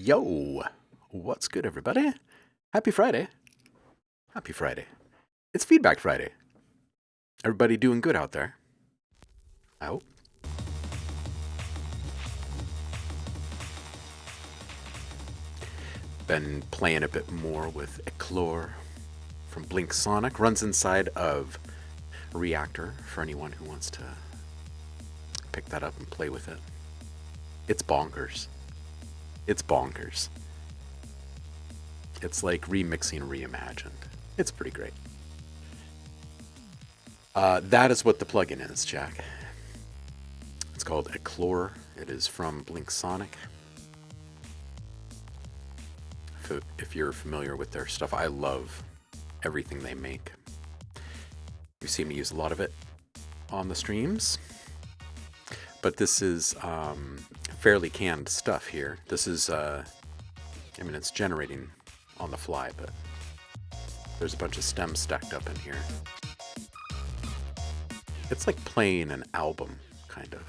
Yo, what's good, everybody? Happy Friday. Happy Friday. It's Feedback Friday. Everybody doing good out there? I hope. Been playing a bit more with Eclore from Blink Sonic. Runs inside of Reactor for anyone who wants to pick that up and play with it. It's bonkers. It's bonkers. It's like remixing reimagined. It's pretty great. That is what the plugin is, Jack. It's called Eclore. It is from Blink Sonic. If you're familiar with their stuff, I love everything they make. You see me use a lot of it on the streams. But this is fairly canned stuff here. This is, it's generating on the fly, but there's a bunch of stems stacked up in here. It's like playing an album, kind of.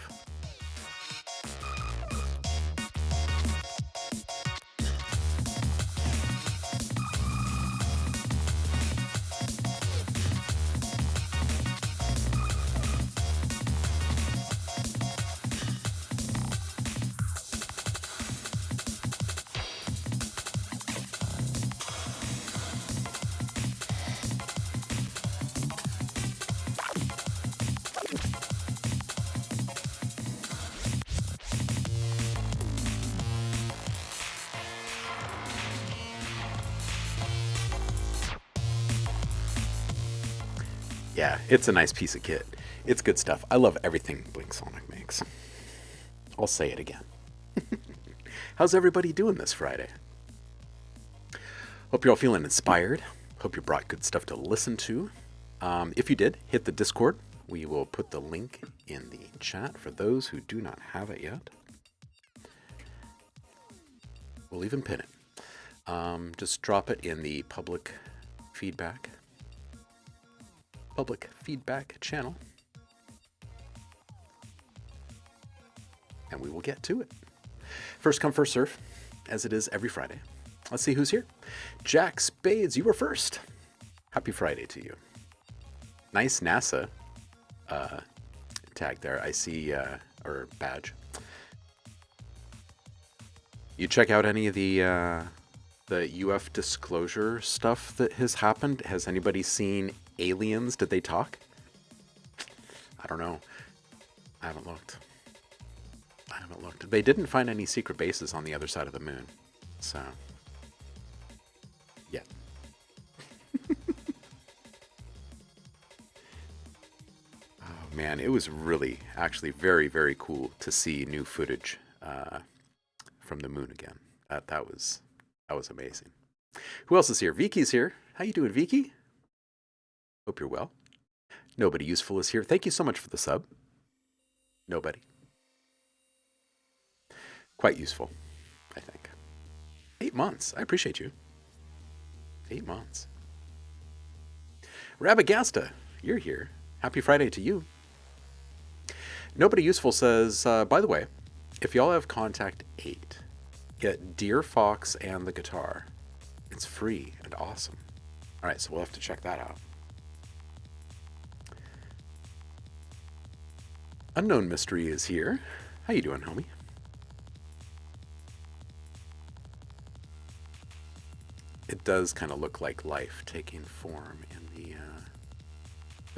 Yeah, it's a nice piece of kit. It's good stuff. I love everything Blink Sonic makes. I'll say it again. How's everybody doing this Friday? Hope you're all feeling inspired. Hope you brought good stuff to listen to. If you did, hit the Discord. We will put the link in the chat for those who do not have it yet. We'll even pin it. Just drop it in the public feedback channel, and we will get to it. First come, first serve, as it is every Friday. Let's see who's here. Jack Spades, you were first. Happy Friday to you. Nice NASA tag there. I see, or badge. You check out any of the UF disclosure stuff that has happened? Has anybody seen aliens? Did they talk? I don't know. I haven't looked. They didn't find any secret bases on the other side of the moon. So, yeah. Oh man, it was really, actually very, very cool to see new footage from the moon again. That was amazing. Who else is here? Vicky's here. How you doing, Vicky? Hope you're well. Nobody Useful is here. Thank you so much for the sub. Nobody. Quite useful, I think. 8 months. I appreciate you. 8 months. Rabagasta, you're here. Happy Friday to you. Nobody Useful says, by the way, if y'all have Contact 8, get Deer Fox and the guitar. It's free and awesome. All right, so we'll have to check that out. Unknown Mystery is here. How you doing, homie? It does kind of look like life taking form in the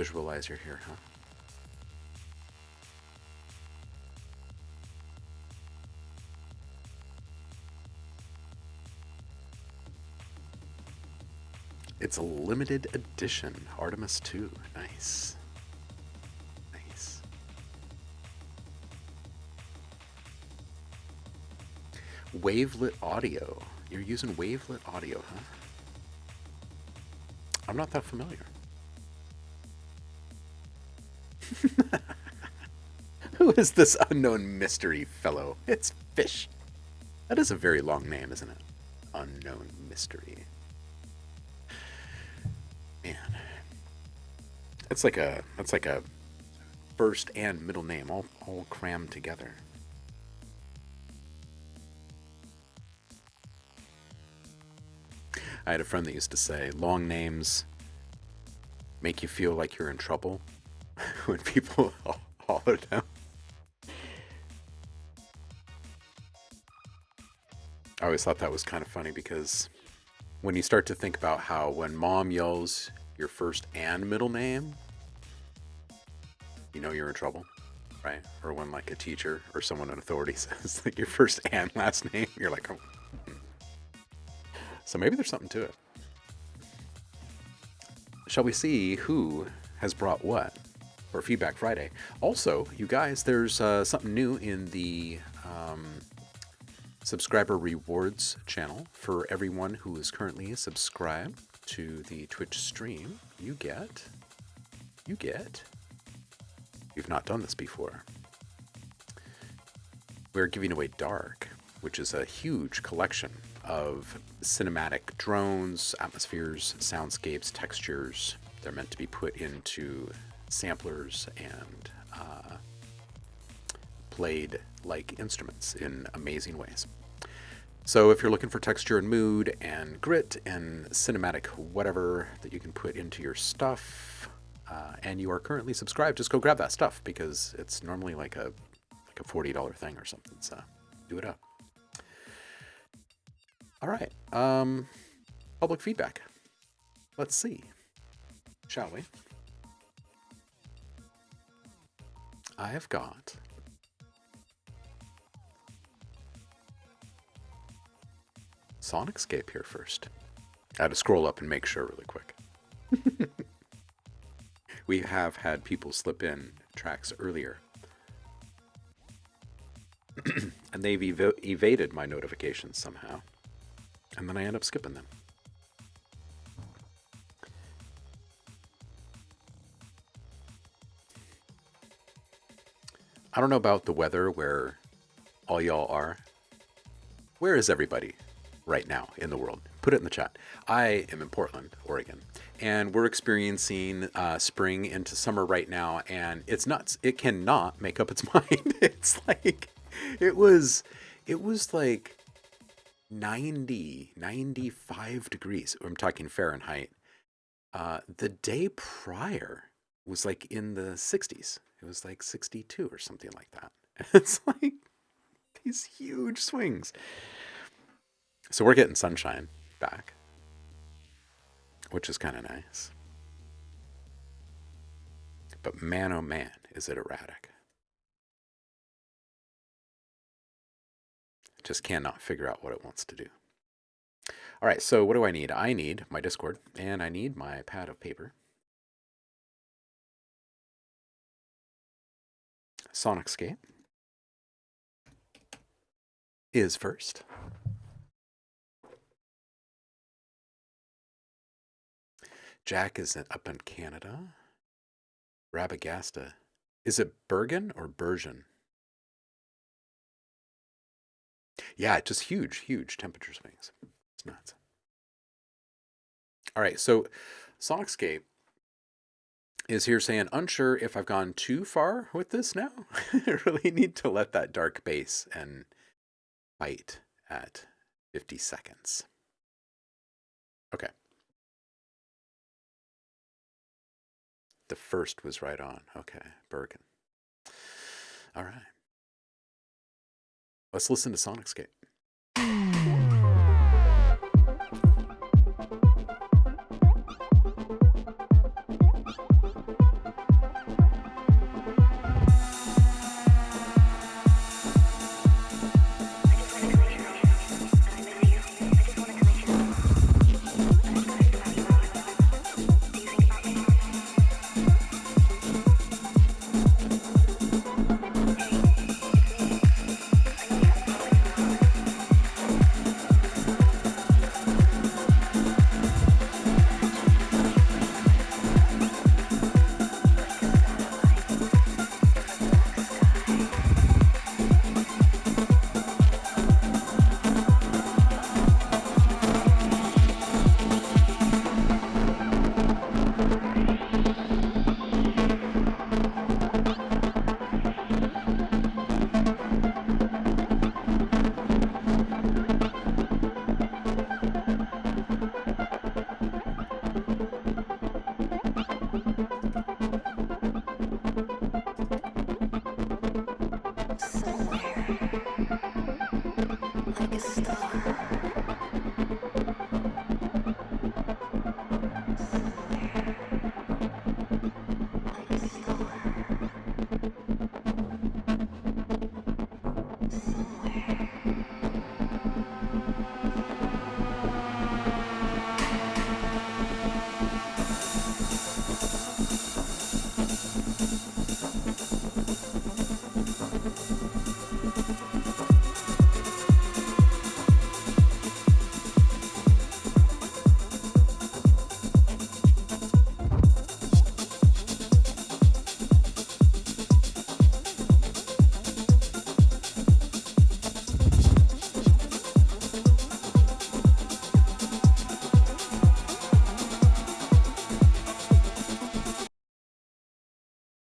visualizer here, huh? It's a limited edition Artemis 2. Nice. Nice. Wavelet audio. You're using Wavelet audio, huh? I'm not that familiar. Who is this unknown mystery fellow? It's Fish. That is a very long name, isn't it? Unknown Mystery. Man. That's like a first and middle name all crammed together. I had a friend that used to say, long names make you feel like you're in trouble when people holler down. I always thought that was kind of funny because when you start to think about how when mom yells your first and middle name, you know you're in trouble, right? Or when like a teacher or someone in authority says like your first and last name, you're like, oh. So maybe there's something to it. Shall we see who has brought what for Feedback Friday? Also, you guys, there's something new in the subscriber rewards channel. For everyone who is currently subscribed to the Twitch stream, you've not done this before. We're giving away Dark, which is a huge collection of cinematic drones, atmospheres, soundscapes, textures. They're meant to be put into samplers and played like instruments in amazing ways. So if you're looking for texture and mood and grit and cinematic whatever that you can put into your stuff, and you are currently subscribed, just go grab that stuff because it's normally like a $40 thing or something. So do it up. All right. Public feedback. Let's see. Shall we? I have got Sonicscape here first. I had to scroll up and make sure really quick. We have had people slip in tracks earlier. And they've evaded my notifications somehow. And then I end up skipping them. I don't know about the weather where all y'all are. Where is everybody right now in the world? Put it in the chat. I am in Portland, Oregon, and we're experiencing spring into summer right now, and it's nuts. It cannot make up its mind. It's like, it was like 95 degrees. I'm talking Fahrenheit. The day prior was like in the 60s. It was like 62 or something like that. It's like these huge swings. So we're getting sunshine back, which is kind of nice. But man, oh man, is it erratic. It just cannot figure out what it wants to do. All right, so what do I need? I need my Discord, and I need my pad of paper. Sonicscape is first. Jack is up in Canada. Rabagasta. Is it Bergen or Bergen? Yeah, just huge temperature swings. It's nuts. All right, so Sonicscape is here saying, unsure if I've gone too far with this now. I really need to let that dark bass and bite at 50 seconds. Okay. The first was right on. Okay, Bergen. All right. Let's listen to Sonicscape.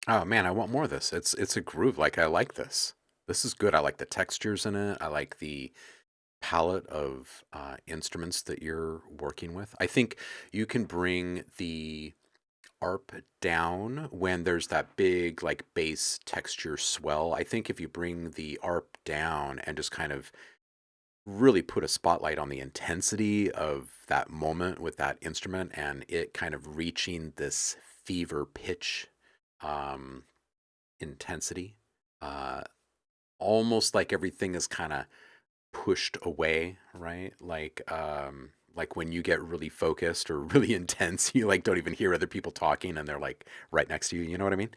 Oh man, I want more of this. It's a groove. Like I like this. This is good. I like the textures in it. I like the palette of instruments that you're working with. I think you can bring the arp down when there's that big like bass texture swell. I think if you bring the arp down and just kind of really put a spotlight on the intensity of that moment with that instrument and it kind of reaching this fever pitch um, intensity, uh, almost like everything is kind of pushed away, right? Like when you get really focused or really intense, you like don't even hear other people talking and they're like right next to you, you know what I mean?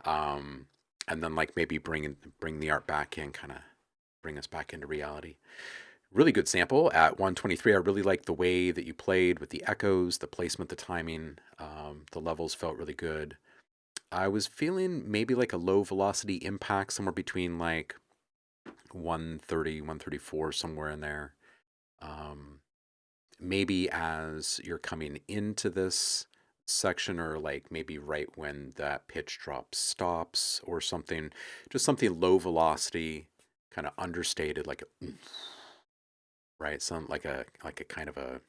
Um, and then like maybe bring the art back in, kind of bring us back into reality. Really good sample at 123. I really like the way that you played with the echoes, the placement, the timing. The levels felt really good. I was feeling maybe like a low velocity impact somewhere between like 130, 134, somewhere in there. Um, Maybe as you're coming into this section, or like maybe right when that pitch drop stops or something, just something low velocity, kind of understated, like a, right, some like a kind of a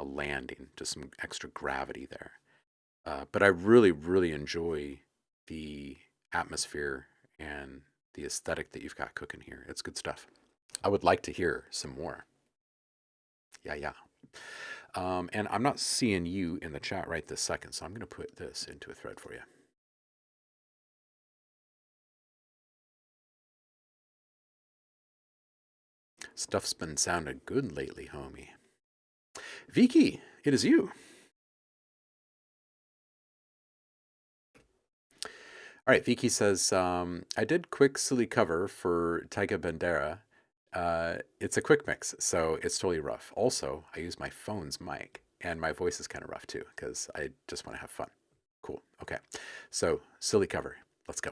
landing, just some extra gravity there. But I really really enjoy the atmosphere and the aesthetic that you've got cooking here. It's good stuff. I would like to hear some more. Yeah, yeah. And I'm not seeing you in the chat right this second, so I'm going to put this into a thread for you. Stuff's been sounding good lately, homie. Vicky, it is you. All right, Vicky says, I did quick silly cover for Taiga Bandera. It's a quick mix, so it's totally rough. Also, I use my phone's mic, and my voice is kind of rough too, because I just want to have fun. Cool. Okay. So, silly cover. Let's go.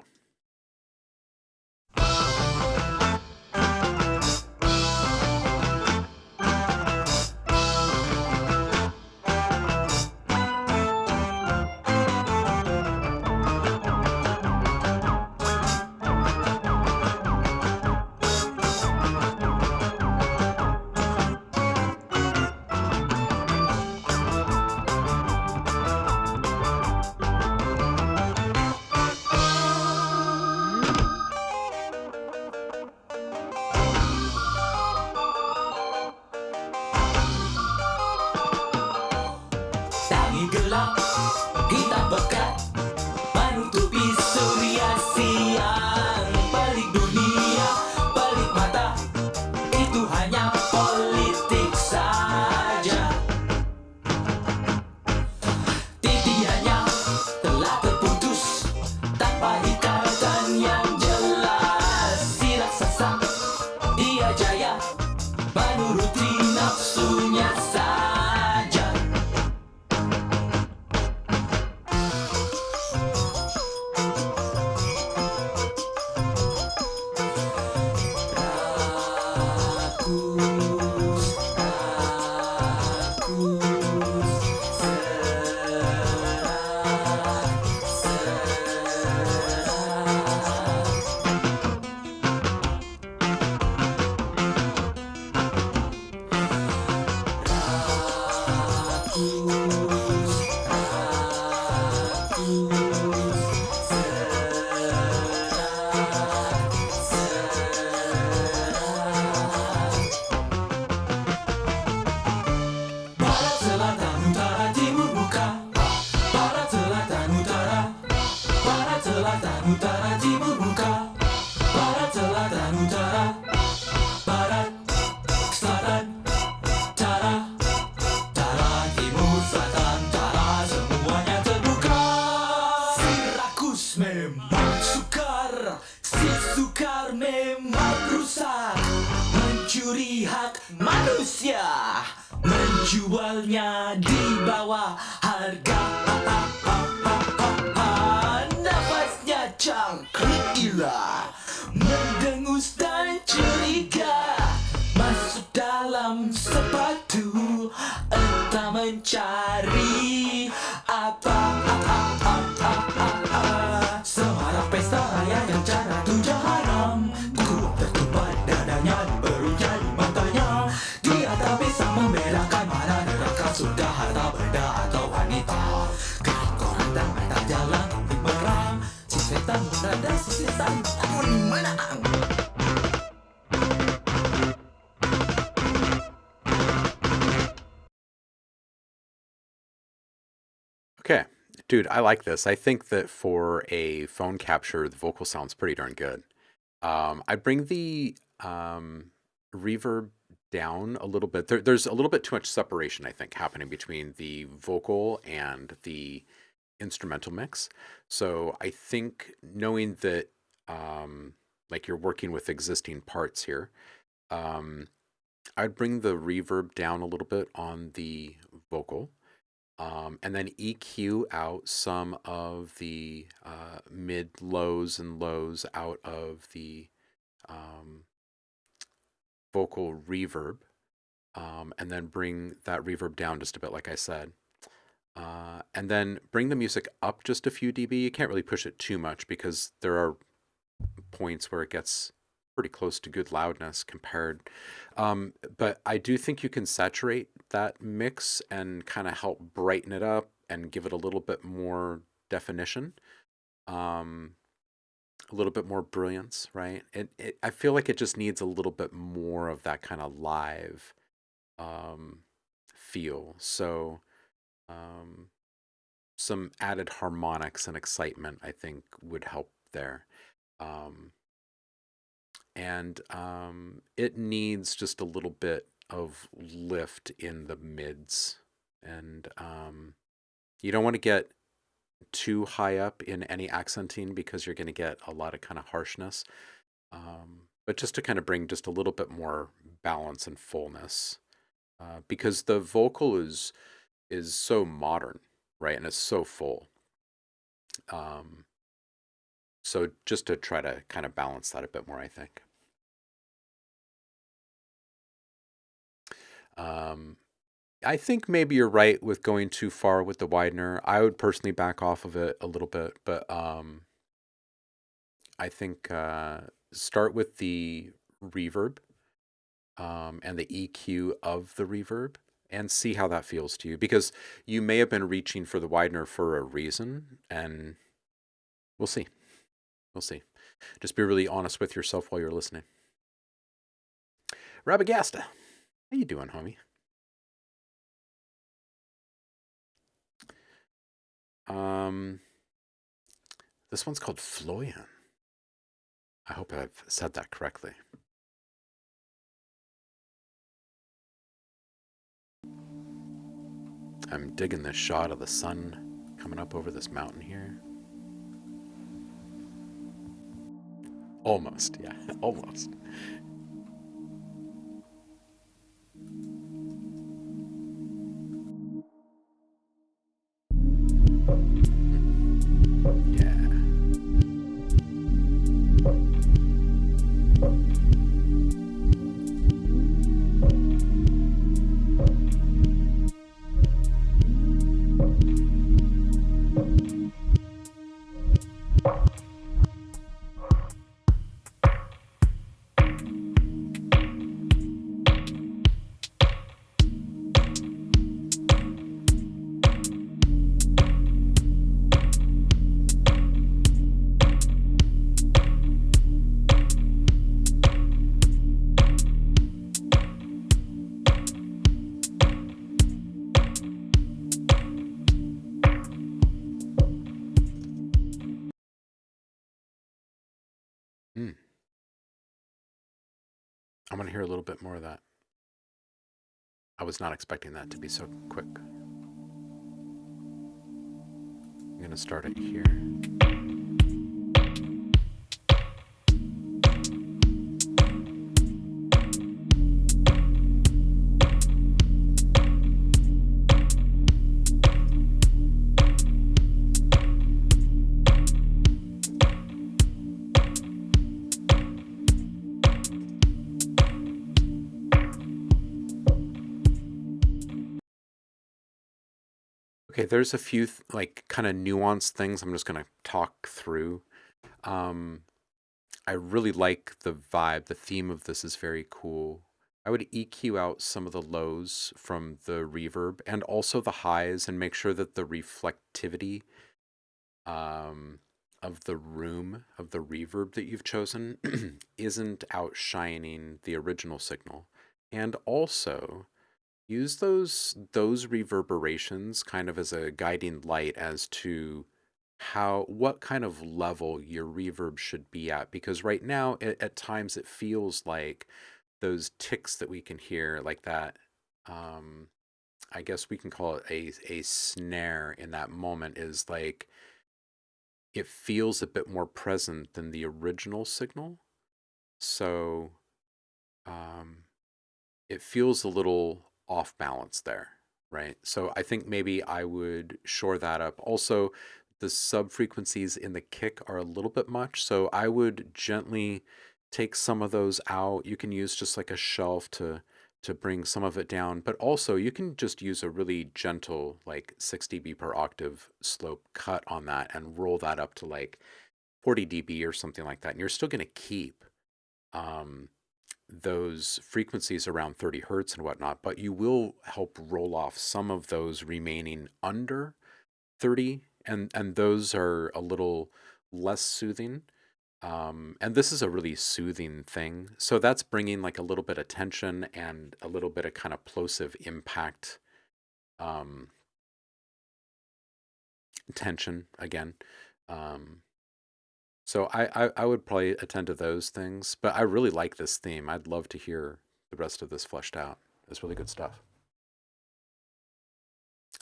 selatan, utara, timur, muka. Barat, selatan, utara. Barat, selatan, utara. Utara, timur, selatan, utara. Semuanya terbuka. Si rakus memang sukar. Si sukar memang rusak. Mencuri hak manusia, menjualnya di bawah harga. Nafasnya cangkrik gila, mendengus dan curiga. Masuk dalam sepatu, entah mencari apa. Semarak pesta raya yang cara tu jahanam. Kuat tertumpah dadanya, baru jadi matanya. Dia tak bisa membedakan mana neraka, surga, harta benda atau wanita. Koran dan mata jalan untuk berang. Si setan berada, si setan pun menang. Okay, dude, I like this. I think that for a phone capture, the vocal sounds pretty darn good. I bring the reverb down a little bit. There's a little bit too much separation, I think, happening between the vocal and the instrumental mix. So I think knowing that, like you're working with existing parts here, I'd bring the reverb down a little bit on the vocal. And then EQ out some of the mid lows and lows out of the vocal reverb, and then bring that reverb down just a bit, like I said. And then bring the music up just a few dB. You can't really push it too much because there are points where it gets pretty close to good loudness compared. But I do think you can saturate that mix and kind of help brighten it up and give it a little bit more definition, a little bit more brilliance, right? I feel like it just needs a little bit more of that kind of live feel. So some added harmonics and excitement, I think, would help there. And it needs just a little bit of lift in the mids. And you don't want to get too high up in any accenting because you're going to get a lot of kind of harshness. But just to kind of bring just a little bit more balance and fullness, because the vocal is so modern, right? And it's so full. So just to try to kind of balance that a bit more, I think. I think maybe you're right with going too far with the widener. I would personally back off of it a little bit, but I think start with the reverb and the EQ of the reverb and see how that feels to you, because you may have been reaching for the widener for a reason, and we'll see. We'll see. Just be really honest with yourself while you're listening. Rabagasta, how you doing, homie? This one's called Floyan. I hope I've said that correctly. I'm digging this shot of the sun coming up over this mountain here. Almost, yeah, almost. Mm. I'm going to hear a little bit more of that. I was not expecting that to be so quick. I'm going to start it here. Okay, there's a few like kind of nuanced things I'm just going to talk through. Um, I really like the vibe. The theme of this is very cool. I would EQ out some of the lows from the reverb and also the highs and make sure that the reflectivity um, of the room, of the reverb that you've chosen, isn't outshining the original signal. And also, use those reverberations kind of as a guiding light as to what kind of level your reverb should be at, because right now at times it feels like those ticks that we can hear, like that, I guess we can call it a snare in that moment, is like it feels a bit more present than the original signal. So um, it feels a little off balance there, right? So I think maybe I would shore that up. Also, the sub frequencies in the kick are a little bit much, so I would gently take some of those out. You can use just like a shelf to bring some of it down, but also you can just use a really gentle like 6 dB per octave slope cut on that and roll that up to like 40 dB or something like that. And you're still going to keep um, those frequencies around 30 hertz and whatnot, but you will help roll off some of those remaining under 30, and those are a little less soothing. And this is a really soothing thing. So that's bringing like a little bit of tension and a little bit of kind of plosive impact um, tension again. So I would probably attend to those things, but I really like this theme. I'd love to hear the rest of this fleshed out. It's really good stuff. A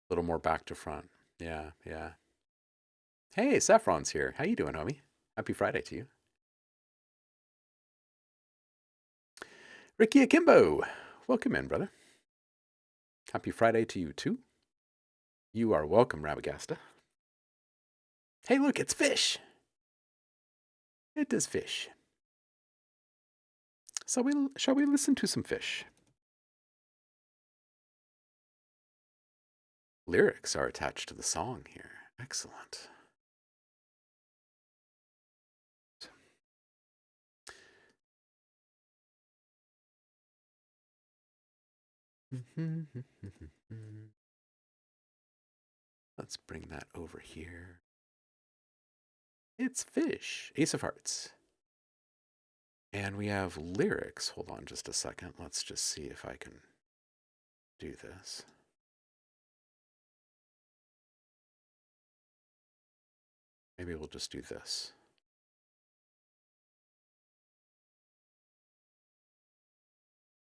little more back to front. Yeah, yeah. Hey, Saffron's here. How you doing, homie? Happy Friday to you. Ricky Akimbo, welcome in, brother. Happy Friday to you too. You are welcome, Rabagasta. Hey, look, it's fish. It is fish. So shall we listen to some fish? Lyrics are attached to the song here. Excellent. Let's bring that over here. It's fish, Ace of Hearts. And we have lyrics. Hold on just a second. Let's just see if I can do this. Maybe we'll just do this.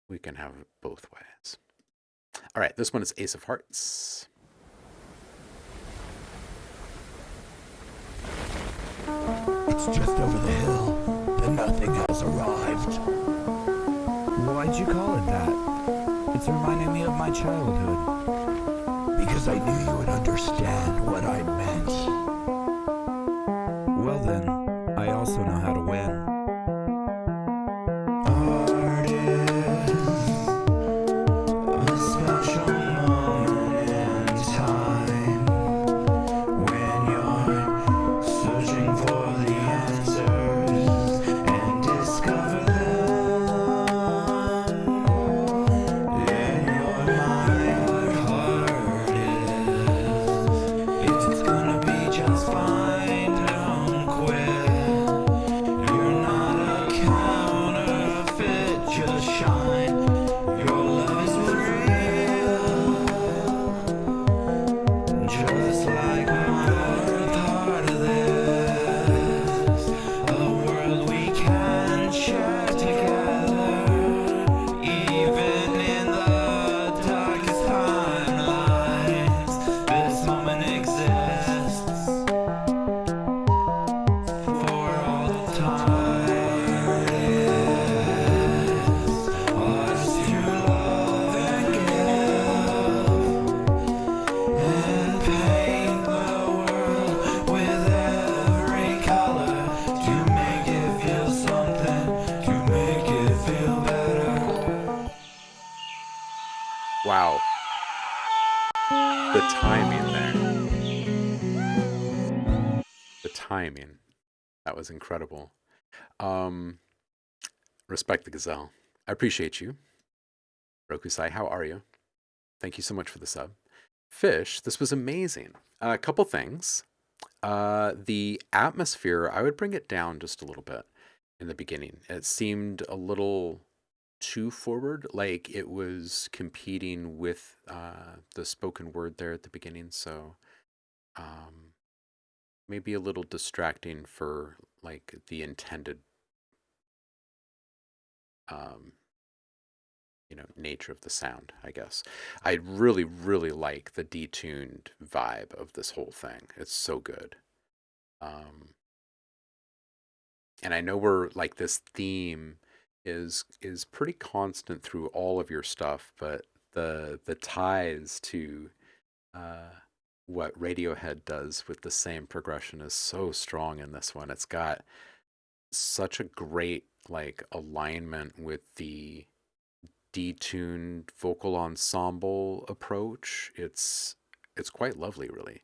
We can have it both ways. All right, this one is Ace of Hearts. It's just over the hill. The nothing has arrived. Why'd you call it that? It's reminding me of my childhood. Because I knew you would understand what I meant. Well then, I also know how to win. Art is a special moment in time when you're searching for the answers and discover them in your mind. Heart is, it's gonna be just fine. Don't quit. You're not timing. That was incredible. Um, Respect the gazelle. I appreciate you. Rokusai, how are you? Thank you so much for the sub. Fish, this was amazing. A couple things. The atmosphere, I would bring it down just a little bit in the beginning. It seemed a little too forward, like it was competing with the spoken word there at the beginning. So um, maybe a little distracting for like the intended um, nature of the sound, I guess. I really, really like the detuned vibe of this whole thing. It's so good. Um, and I know we're like this theme is pretty constant through all of your stuff, but the ties to uh, what Radiohead does with the same progression is so strong in this one. It's got such a great like alignment with the detuned vocal ensemble approach. It's quite lovely, really.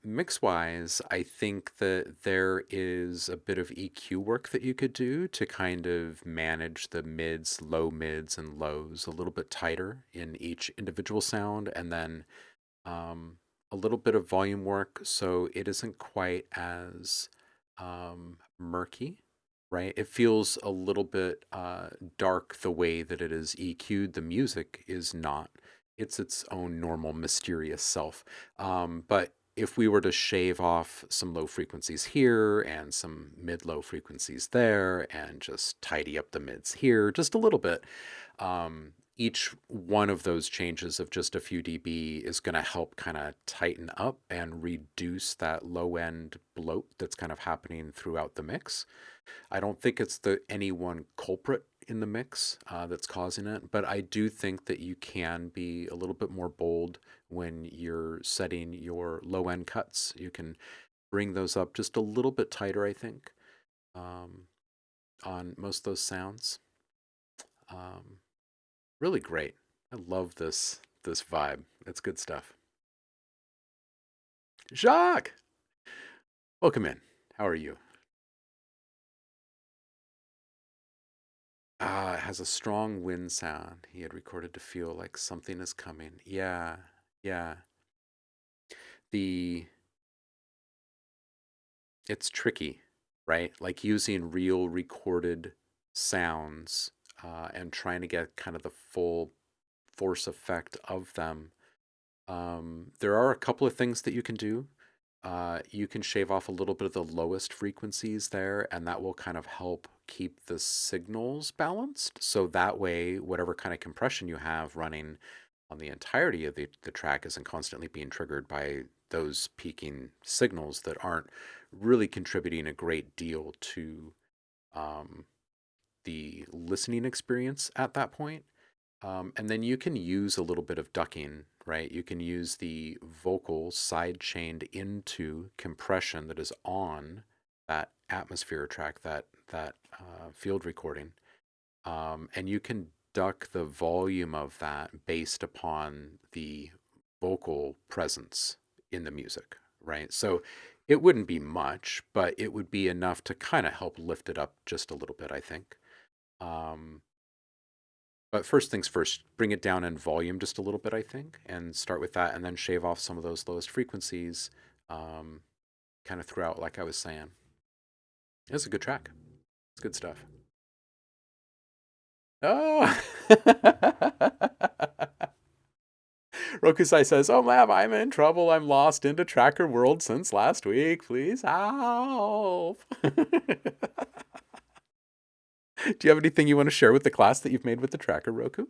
Mix wise, I think that there is a bit of EQ work that you could do to kind of manage the mids, low mids, and lows a little bit tighter in each individual sound, and then a little bit of volume work so it isn't quite as murky, right? It feels a little bit dark the way that it is EQ'd. The music is not. It's its own normal, mysterious self. But if we were to shave off some low frequencies here and some mid low frequencies there and just tidy up the mids here just a little bit, each one of those changes of just a few dB is going to help kind of tighten up and reduce that low end bloat that's kind of happening throughout the mix. I don't think it's any one culprit in the mix that's causing it, but I do think that you can be a little bit more bold when you're setting your low end cuts. You can bring those up just a little bit tighter, I think, um, on most of those sounds. Um, Really great. I love this vibe. It's good stuff. Jacques, welcome in. How are you? It has a strong wind sound. He had recorded to feel like something is coming. Yeah, yeah. The it's tricky, right? Like using real recorded sounds and trying to get kind of the full force effect of them. There are a couple of things that you can do. You can shave off a little bit of the lowest frequencies there, and that will kind of help keep the signals balanced. So that way, whatever kind of compression you have running on the entirety of the track isn't constantly being triggered by those peaking signals that aren't really contributing a great deal to um, the listening experience at that point. And then you can use a little bit of ducking, right? You can use the vocal side chained into compression that is on that atmosphere track, that field recording, and you can duck the volume of that based upon the vocal presence in the music, right? So it wouldn't be much, but it would be enough to kind of help lift it up just a little bit, I think. Um, but first things first, bring it down in volume just a little bit, I think, and start with that, and then shave off some of those lowest frequencies, um, kind of throughout, like I was saying. It's a good track. It's good stuff. Oh! Rokusai says, "Oh, Mav, I'm in trouble. I'm lost into Tracker World since last week. Please help." Do you have anything you want to share with the class that you've made with the Tracker, Roku?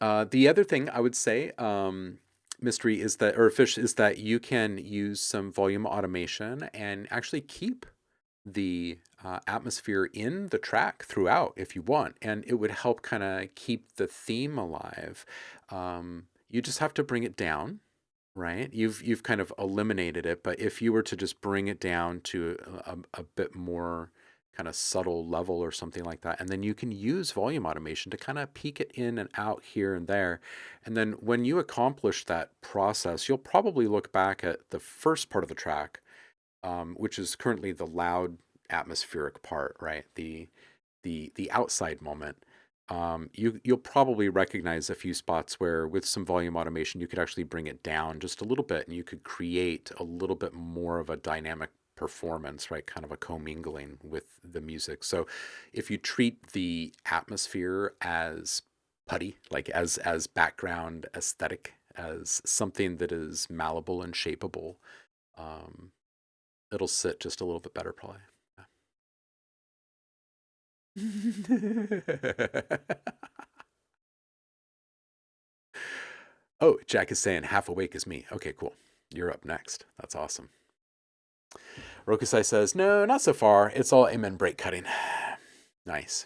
The other thing I would say, mystery is that, or fish is that you can use some volume automation and actually keep the atmosphere in the track throughout if you want, and it would help kind of keep the theme alive. You just have to bring it down, right? You've kind of eliminated it, but if you were to just bring it down to a bit more kind of subtle level or something like that. And then you can use volume automation to kind of peek it in and out here and there. And then when you accomplish that process, you'll probably look back at the first part of the track, which is currently the loud atmospheric part, right? The outside moment. You'll probably recognize a few spots where with some volume automation, you could actually bring it down just a little bit and you could create a little bit more of a dynamic performance, right? Kind of a commingling with the music. So if you treat the atmosphere as putty, like as background aesthetic, as something that is malleable and shapeable, um, it'll sit just a little bit better probably. Oh, Jack is saying half awake is me. Okay, cool. You're up next. That's awesome. Rokusai says, no, not so far. It's all amen break cutting. Nice.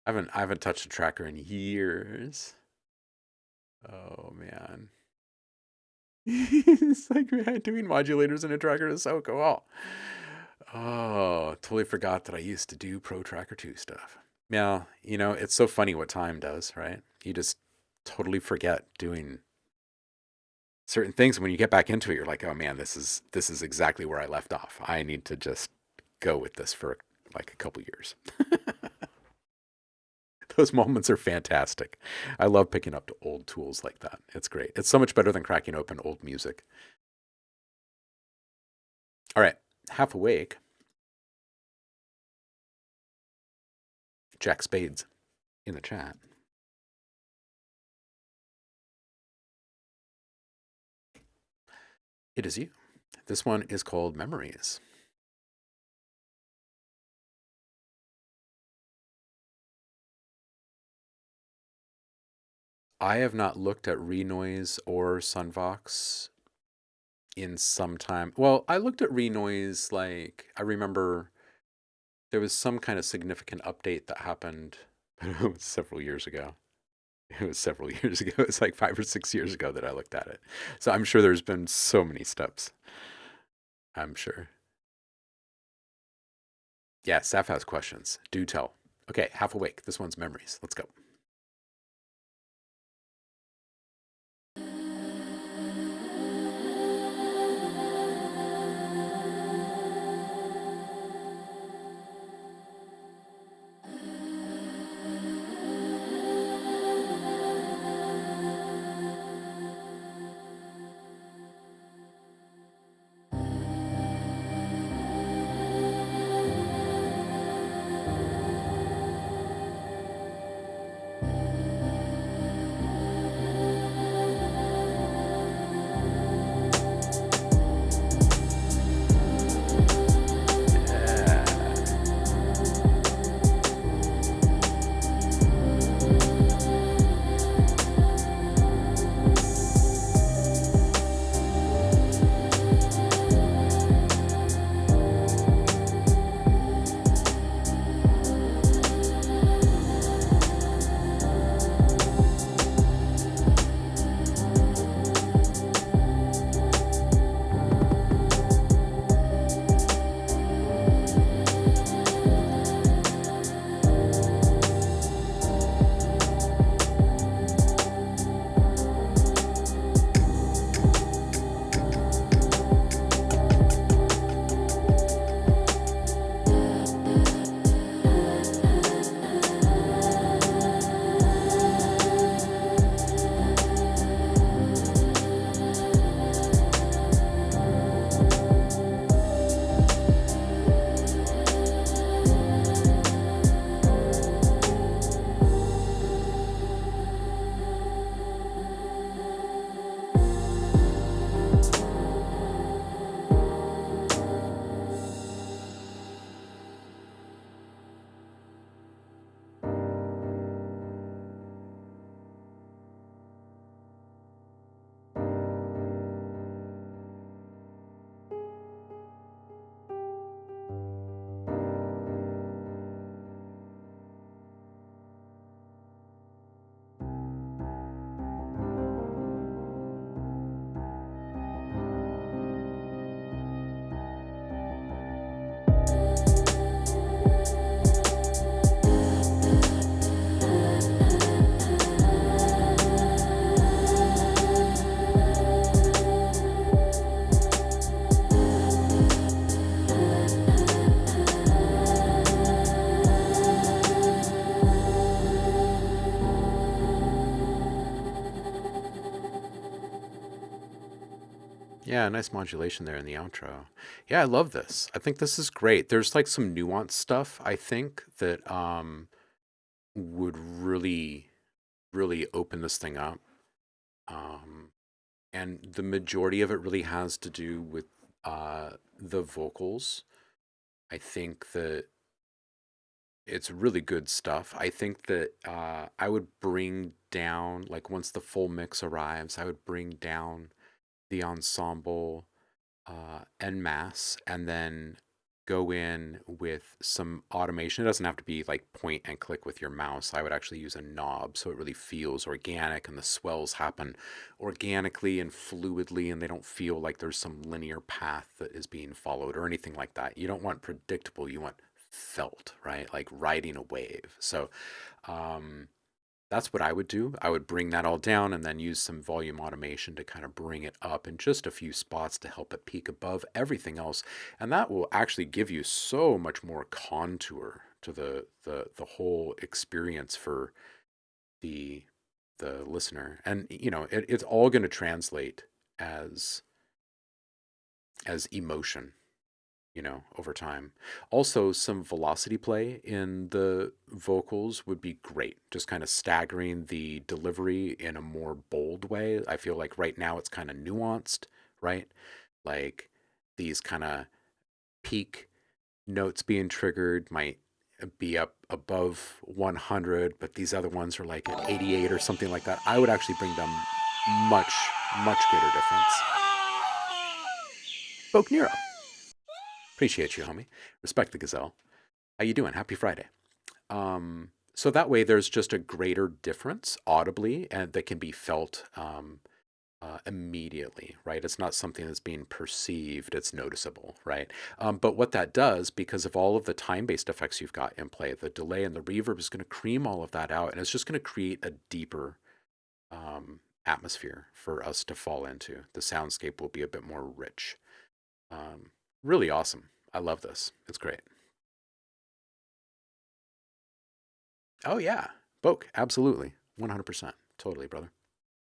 I haven't touched a tracker in years. Oh man. It's like, man, doing modulators in a tracker is so cool. Oh, totally forgot that I used to do Pro Tracker 2 stuff. Yeah, it's so funny what time does, right? You just totally forget doing certain things. When you get back into it, you're like, oh man, this is exactly where I left off. I need to just go with this for like a couple years. Those moments are fantastic. I love picking up old tools like that. It's great. It's so much better than cracking open old music. All right, half awake. Jack Spades in the chat. It is you. This one is called Memories. I have not looked at Renoise or Sunvox in some time. Well, I looked at Renoise, like, I remember there was some kind of significant update that happened several years ago. It was several years ago. It's like 5 or 6 years ago that I looked at it. So I'm sure there's been so many steps. I'm sure. Yeah, Saf has questions. Do tell. Okay, half awake. This one's memories. Let's go. Yeah, nice modulation there in the outro. Yeah, I love this. I think this is great. There's like some nuanced stuff I think that would really open this thing up. Um and the majority of it really has to do with the vocals. I think that it's really good stuff. I think that I would bring down, like once the full mix arrives, I would bring down the ensemble en masse and then go in with some automation. It doesn't have to be like point and click with your mouse. I would actually use a knob so it really feels organic and the swells happen organically and fluidly and they don't feel like there's some linear path that is being followed or anything like that. You don't want predictable, you want felt, right? Like riding a wave. So um, that's what I would do. I would bring that all down and then use some volume automation to kind of bring it up in just a few spots to help it peak above everything else. And that will actually give you so much more contour to the whole experience for the the listener. And it's all going to translate as emotion, over time. Also, some velocity play in the vocals would be great. Just kind of staggering the delivery in a more bold way. I feel like right now it's kind of nuanced, right? Like these kind of peak notes being triggered might be up above 100, but these other ones are like at 88 or something like that. I would actually bring them much, much greater difference. Boke Nero. Appreciate you, homie. Respect the gazelle. How you doing? Happy Friday. So that way there's just a greater difference audibly and that can be felt immediately, right? It's not something that's being perceived, it's noticeable, right? But what that does, because of all of the time-based effects you've got in play, the delay and the reverb is going to cream all of that out and it's just going to create a deeper atmosphere for us to fall into. The soundscape will be a bit more rich. Really awesome. I love this. It's great. Oh yeah, Boke, absolutely, 100%, totally, brother.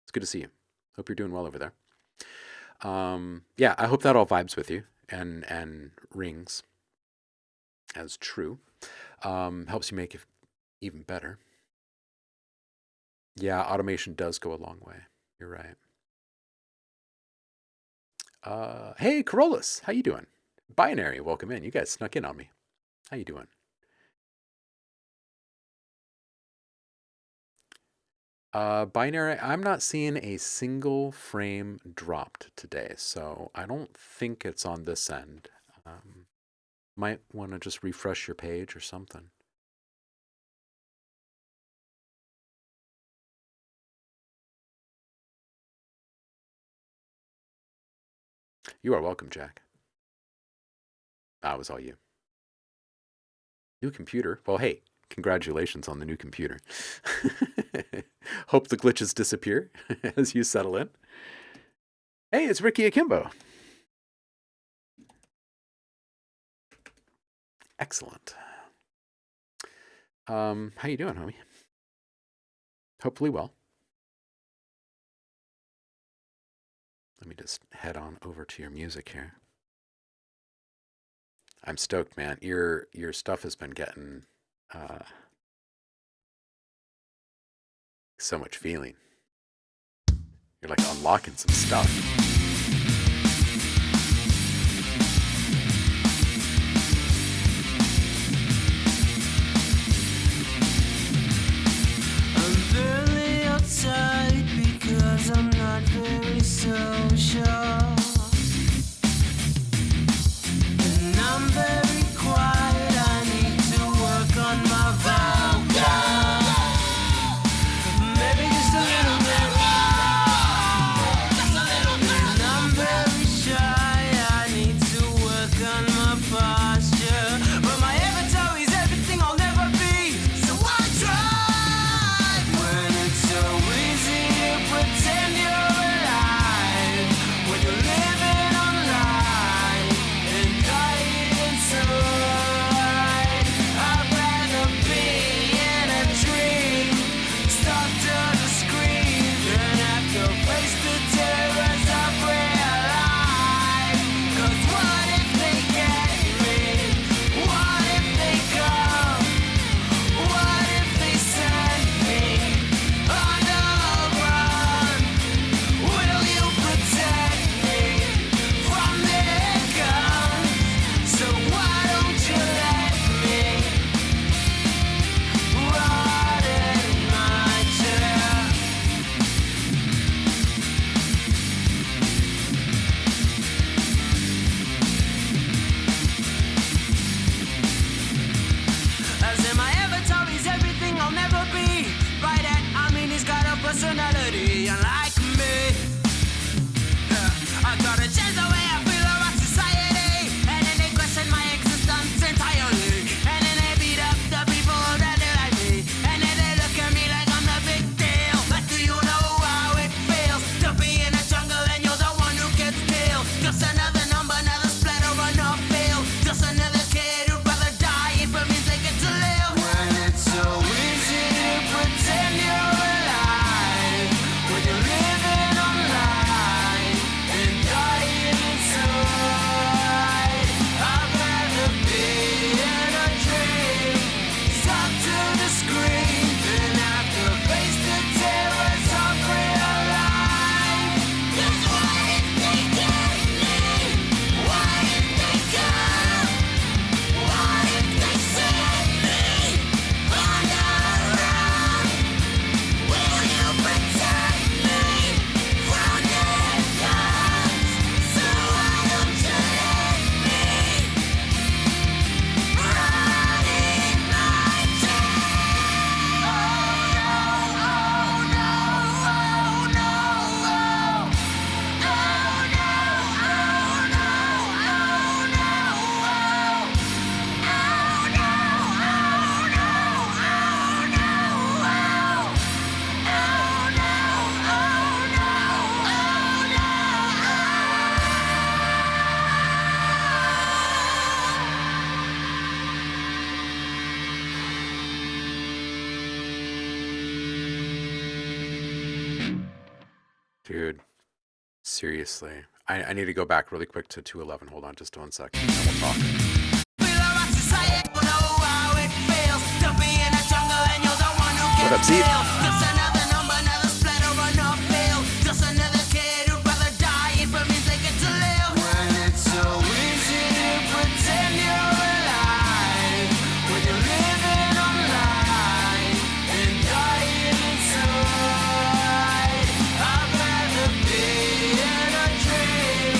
It's good to see you. Hope you're doing well over there. Yeah, I hope that all vibes with you and rings as true. Helps you make it even better. Yeah, automation does go a long way. You're right. Hey, Corollas, how you doing? Binary, welcome in. You guys snuck in on me. How you doing? Binary, I'm not seeing a single frame dropped today, so I don't think it's on this end. Might want to just refresh your page or something. You are welcome, Jack. That was all you. New computer. Well, hey, congratulations on the new computer. Hope the glitches disappear as you settle in. Hey, it's Ricky Akimbo. Excellent. How you doing, homie? Hopefully well. Let me just head on over to your music here. I'm stoked, man. Your stuff has been getting so much feeling. You're like unlocking some stuff. Because I'm not very social, and I'm very quiet. I need to work on my vocals. Maybe just a little bit. personality, unlike me. I gotta change the way I feel about society, and then they question my existence entirely, and then they beat up the people that they like me, and then they look at me like I'm the big deal. But do you know how it feels to be in a jungle and you're the one who gets killed? Just another number, another splatter on a field, just another kid who'd rather die if it means they get to live. When it's so easy to pretend you're alive, when you're living online and dying inside. I'd rather be in a dream, stuck to the screen, than have to face the terrors of real life. 'Cause what if they get me? What if they come? What if they set me on the run? Will you protect me from their guns? So why don't you let me run in my town? Oh no, oh no, oh no, oh. Oh no, oh no, oh no, oh. Oh no, oh no, oh no, oh. Oh no, oh no, oh no, Dude, seriously. I need to go back really quick to 211. Hold on just 1 second. And we'll talk. What up, Zeke? Just another number, another splatter on a field, just another kid who'd rather die if it means they get to live. When it's so easy to pretend you're alive, when you're living online and dying inside. I'd rather be in a dream,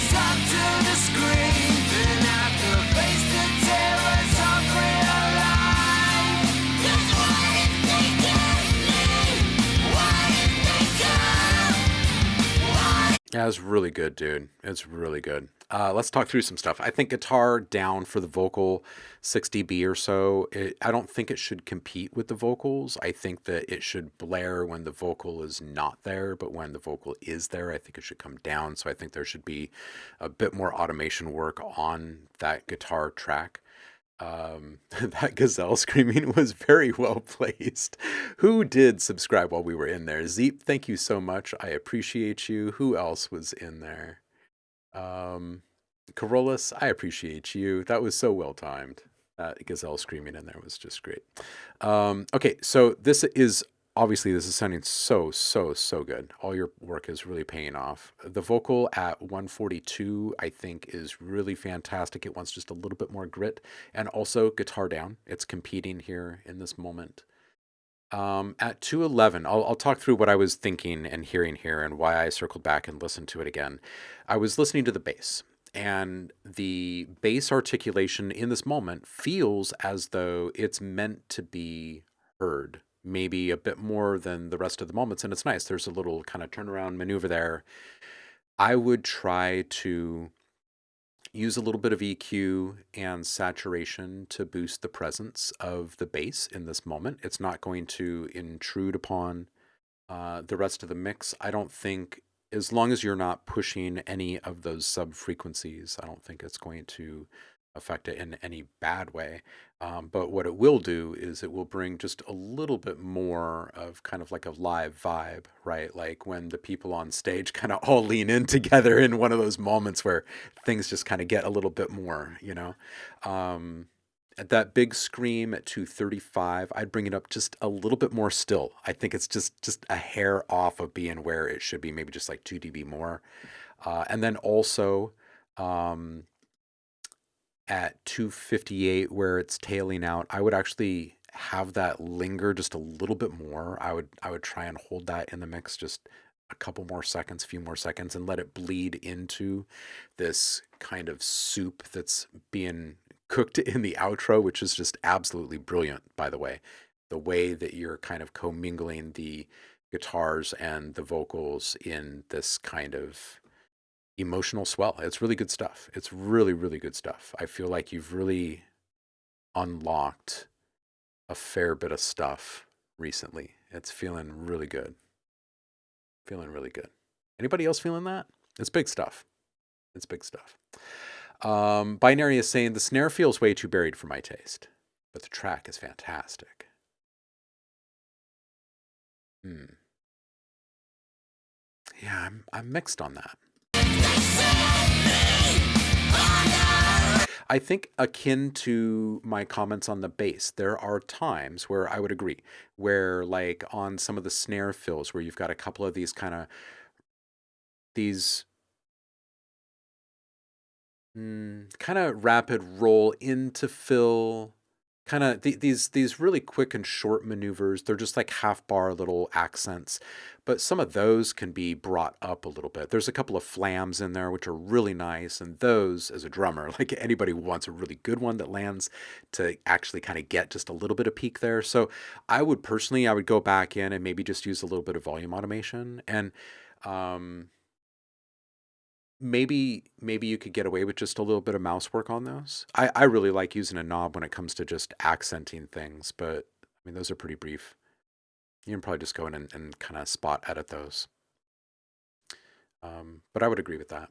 stuck to the screen, than have to face the terrors of real life. 'Cause what if they get me? What if they come? Yeah, it's really good, dude. It's really good. Let's talk through some stuff. I think guitar down for the vocal, 6 dB or so. I don't think it should compete with the vocals. I think that it should blare when the vocal is not there, but when the vocal is there, I think it should come down. So I think there should be a bit more automation work on that guitar track. That gazelle screaming was very well placed. Who did subscribe while we were in there? Zeep, thank you so much. I appreciate you. Who else was in there? Carolus, I appreciate you. That was so well timed. That gazelle screaming in there was just great. Okay, so this is sounding so good. All your work is really paying off. The vocal at 142, I think, is really fantastic. It wants just a little bit more grit, and also guitar down. It's competing here in this moment. At 211, I'll talk through what I was thinking and hearing here and why I circled back and listened to it again. I was listening to the bass, and the bass articulation in this moment feels as though it's meant to be heard, maybe a bit more than the rest of the moments, and it's nice. There's a little kind of turnaround maneuver there. I would try to use a little bit of EQ and saturation to boost the presence of the bass in this moment. It's not going to intrude upon the rest of the mix. I don't think, as long as you're not pushing any of those sub frequencies, I don't think it's going to affect it in any bad way. But what it will do is it will bring just a little bit more of kind of like a live vibe, right? Like when the people on stage kind of all lean in together in one of those moments where things just kind of get a little bit more, you know? At that big scream at 235, I'd bring it up just a little bit more still. I think it's just a hair off of being where it should be, maybe just like 2 dB more. And then also at 258 where it's tailing out, I would actually have that linger just a little bit more. I would try and hold that in the mix just a couple more seconds, a few more seconds, and let it bleed into this kind of soup that's being cooked in the outro, which is just absolutely brilliant, by the way. The way that you're kind of commingling the guitars and the vocals in this kind of emotional swell. It's really good stuff. It's really, really good stuff. I feel like you've really unlocked a fair bit of stuff recently. It's feeling really good. Feeling really good. Anybody else feeling that? It's big stuff. It's big stuff. Binary is saying the snare feels way too buried for my taste, but the track is fantastic. Yeah, I'm mixed on that. I think akin to my comments on the bass, there are times where I would agree, where like on some of the snare fills, where you've got a couple of these kind of rapid roll into fill, kind of these really quick and short maneuvers. They're just like half bar little accents, but some of those can be brought up a little bit. There's a couple of flams in there which are really nice, and those, as a drummer, like anybody who wants a really good one that lands, to actually kind of get just a little bit of peak there. So I would go back in and maybe just use a little bit of volume automation, and maybe you could get away with just a little bit of mouse work on those. I really like using a knob when it comes to just accenting things, but I mean, those are pretty brief. You can probably just go in and kind of spot edit those. But I would agree with that.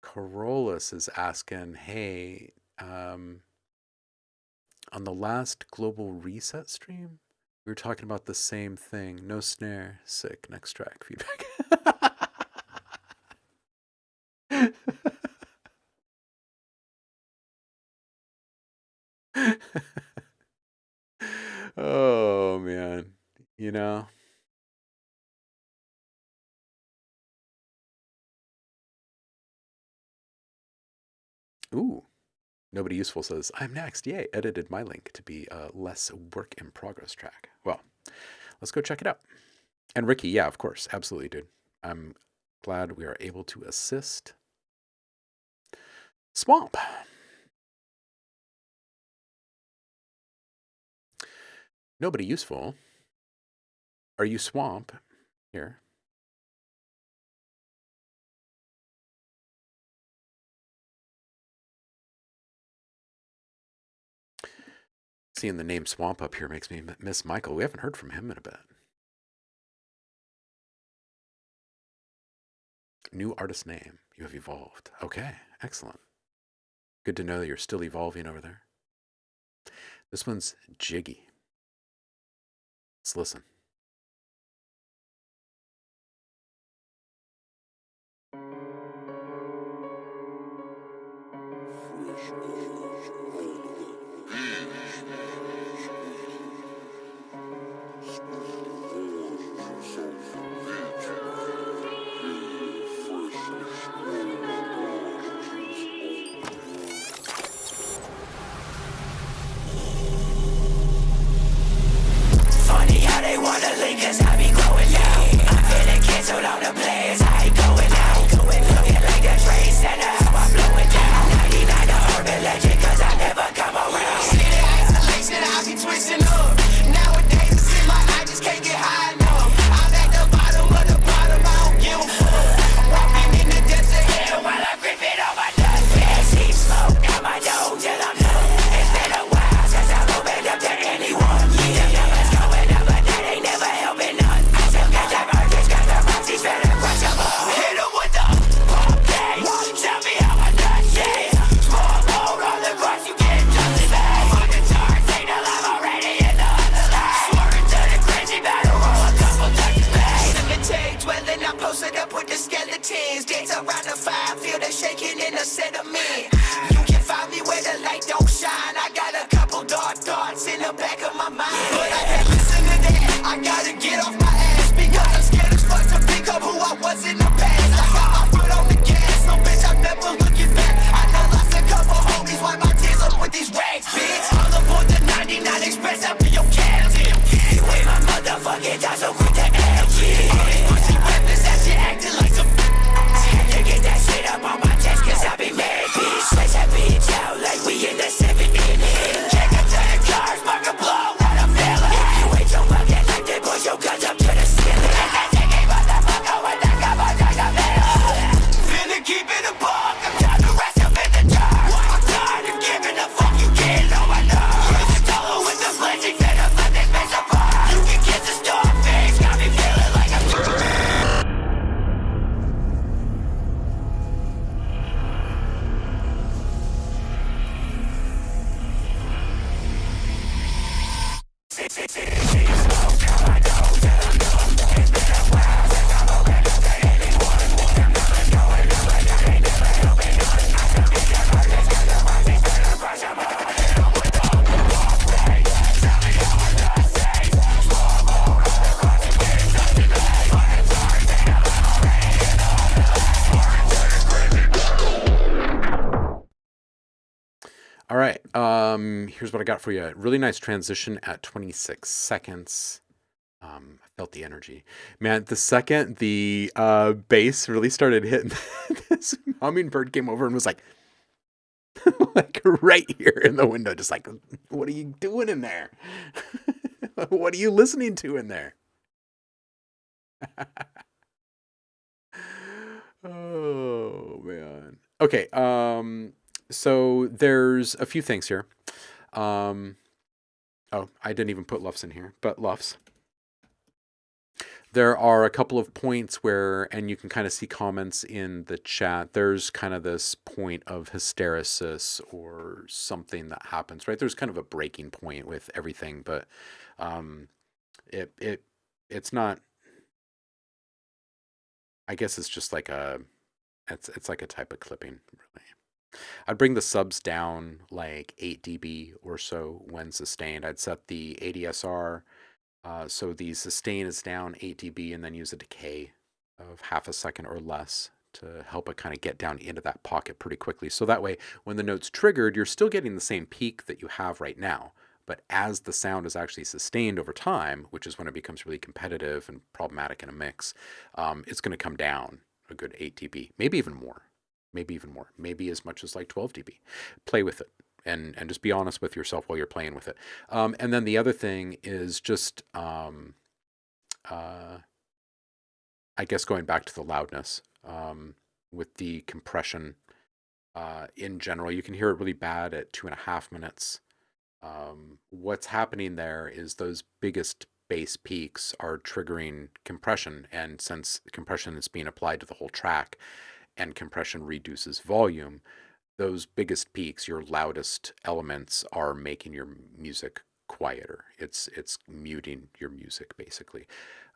Corollas is asking, hey, on the last Global Reset stream, we were talking about the same thing. No snare. Sick. Next track feedback. Oh, man. You know? Ooh. Nobody Useful says, I'm next. Yay. Edited my link to be a less work in progress track. Well, let's go check it out. And Ricky, yeah, of course. Absolutely, dude. I'm glad we are able to assist. Swamp. Nobody Useful. Are you Swamp? Here. Seeing the name Swamp up here makes me miss Michael. We haven't heard from him in a bit. New artist name. You have evolved. Okay, excellent. Good to know that you're still evolving over there. This one's Jiggy. Let's listen. Funny how they wanna link us, I be growing now. I'm feeling canceled on the players, I ain't going out. Looking like the trade center, how I'm blowing down. 99 the urban legend, cause I never come around. See the isolation, I be twisted All right. Here's what I got for you. Really nice transition at 26 seconds. I felt the energy. Man, the second the bass really started hitting, this hummingbird came over and was like, like right here in the window, just like, what are you doing in there? What are you listening to in there? Oh man. Okay, so there's a few things here. Oh, I didn't even put Luffs in here, but Luffs. There are a couple of points where, and you can kind of see comments in the chat, there's kind of this point of hysteresis or something that happens, right? There's kind of a breaking point with everything, but it's not, I guess it's just like it's like a type of clipping, really. I'd bring the subs down like 8 dB or so when sustained. I'd set the ADSR so the sustain is down 8 dB and then use a decay of half a second or less to help it kind of get down into that pocket pretty quickly. So that way, when the note's triggered, you're still getting the same peak that you have right now. But as the sound is actually sustained over time, which is when it becomes really competitive and problematic in a mix, it's going to come down a good 8 dB, maybe even more, maybe as much as like 12 dB. Play with it. And just be honest with yourself while you're playing with it. And then the other thing is just, I guess going back to the loudness, with the compression in general, you can hear it really bad at 2.5 minutes. What's happening there is those biggest bass peaks are triggering compression, and since compression is being applied to the whole track and compression reduces volume, those biggest peaks, your loudest elements, are making your music quieter. It's muting your music basically.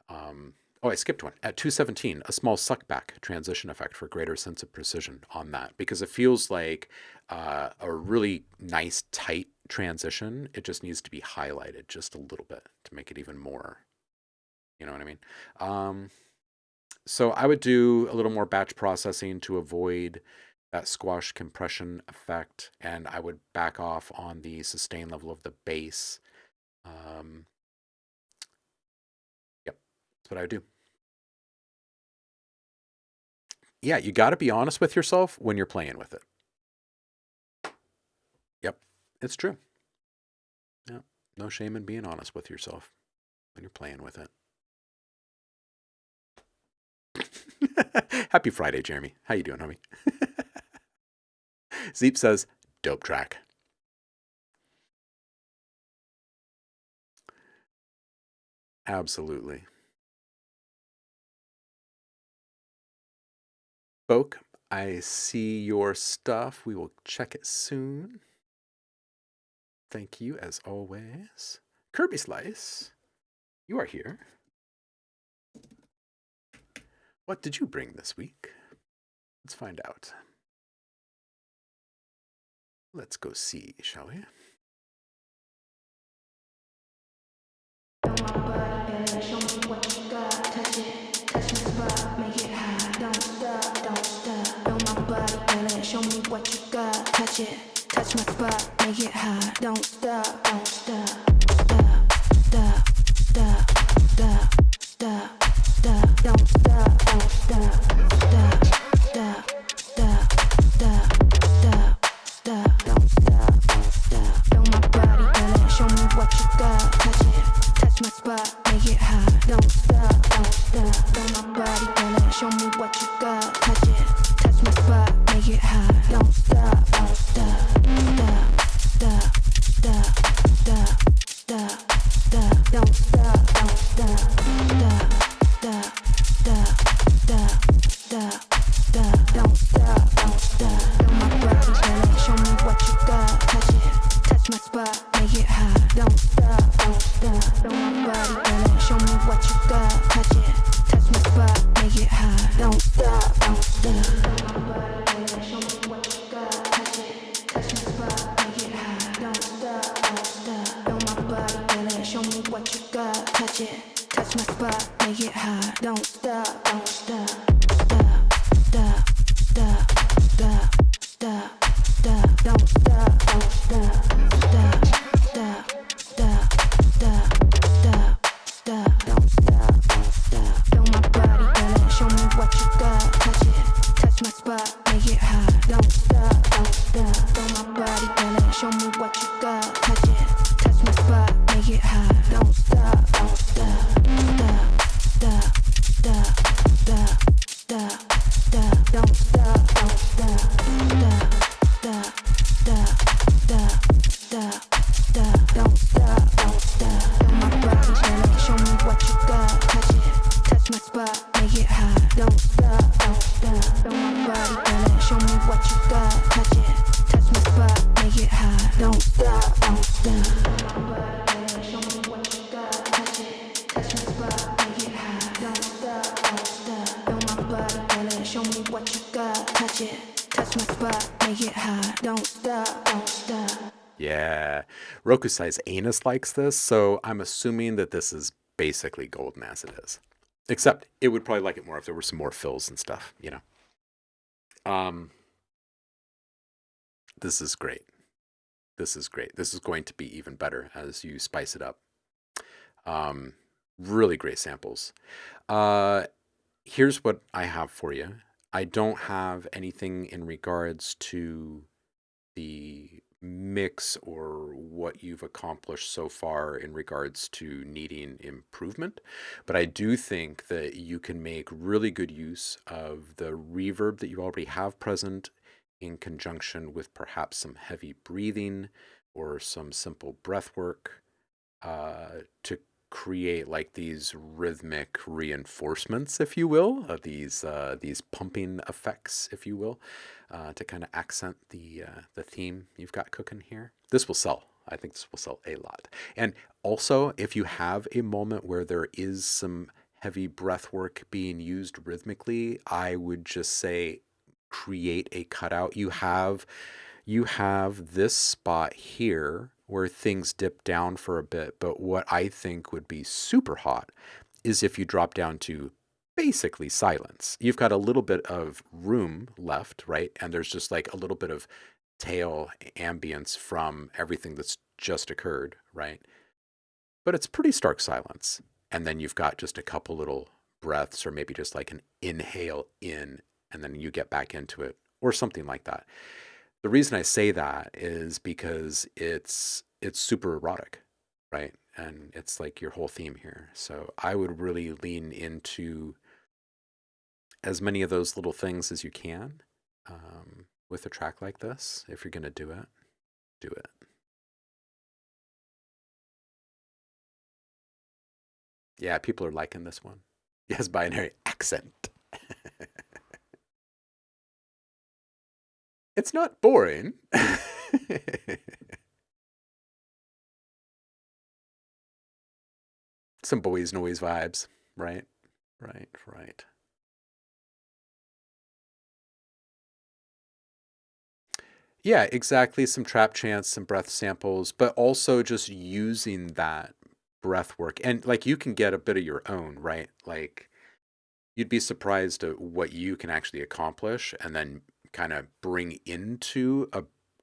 Oh, I skipped one. At 217, a small suckback transition effect for greater sense of precision on that, because it feels like a really nice tight transition. It just needs to be highlighted just a little bit to make it even more, you know what I mean? So I would do a little more batch processing to avoid that squash compression effect, and I would back off on the sustain level of the bass. Yep, that's what I would do. Yeah, you got to be honest with yourself when you're playing with it. Yep, it's true. Yep, no shame in being honest with yourself when you're playing with it. Happy Friday, Jeremy. How you doing, homie? Zeep says, dope track. Absolutely. Spoke, I see your stuff. We will check it soon. Thank you, as always. Kirby Slice, you are here. What did you bring this week? Let's find out. Let's go see, shall we? Show me what you got, touch it, touch my spot, make it hot, don't stop, don't stop. Feel my body, feel it, show me what you got, touch it, touch my spot, make it hot, don't stop, don't stop. Stop, stop, stop, stop, stop, stop, don't stop, don't stop, stop, stop, stop, stop, stop, stop, don't stop, don't stop. Feel my body, feel it, show me what you got, touch it, touch my spot, make it hot, don't stop, don't stop. Feel my body, feel it, show me what you got, touch it, touch my spot, make it hot, don't stop, don't stop, stop, stop, stop, stop, stop, stop, don't stop, don't stop, stop, stop, stop, stop, stop, stop, don't stop, don't stop. Feel my body, feel it, show me what you got, touch it, touch my spot, make it hot, don't stop, don't stop. Feel my body, feel it, show me what you got, touch it, touch my spot, make it hot, don't stop, don't stop. Feel my body, feel it, show me what you got, touch it, touch my spot, make it hot, don't stop, don't stop. Feel my body, feel it, show me what you got, touch it, touch my spot, make it hot, don't stop, don't stop. Stop, stop, stop, stop, stop, stop, don't stop, don't stop. body, feel it. Show me what you got. Touch it, touch my spot, make it hot. Don't stop, don't stop, stop, stop, stop, stop, stop, stop. Don't stop, don't stop, stop, stop, stop, stop, stop, stop. Don't stop, don't stop. Feel my body, feel it. Show me what you got. Touch it, touch my spot, make it hot. Don't stop, don't stop. Feel my body, feel it. Show me what you got. Touch it, touch my spot, make it hot. Don't stop, don't stop. Feel my body, feel it. Show me what you got. Touch it, touch my spot, make it hot. Don't stop, don't stop. Feel my body, feel it. Show me what you got. Touch it, touch my spot, make it hot. Don't stop, don't stop. Yeah. Rokusai's anus likes this, so I'm assuming that this is basically golden as it is. Except it would probably like it more if there were some more fills and stuff, you know. This is great. This is great. This is going to be even better as you spice it up. Really great samples. Here's what I have for you. I don't have anything in regards to the mix or what you've accomplished so far in regards to needing improvement, but I do think that you can make really good use of the reverb that you already have present in conjunction with perhaps some heavy breathing or some simple breath work to create like these rhythmic reinforcements, if you will, of these pumping effects, if you will, to kind of accent the theme you've got cooking here. This will sell. I think this will sell a lot. And also, if you have a moment where there is some heavy breath work being used rhythmically, I would just say create a cutout. You have this spot here where things dip down for a bit, but what I think would be super hot is if you drop down to basically silence. You've got a little bit of room left, right? And there's just like a little bit of tail ambience from everything that's just occurred, right? But it's pretty stark silence. And then you've got just a couple little breaths, or maybe just like an inhale in, and then you get back into it, or something like that. The reason I say that is because it's super erotic, right? And it's like your whole theme here. So I would really lean into as many of those little things as you can with a track like this. If you're going to do it, do it. Yeah, people are liking this one. Yes, binary accent. It's not boring. Some boys noise vibes, right? Right. Yeah, exactly. Some trap chants, some breath samples, but also just using that breath work. And like you can get a bit of your own, right? Like you'd be surprised at what you can actually accomplish and then kind of bring into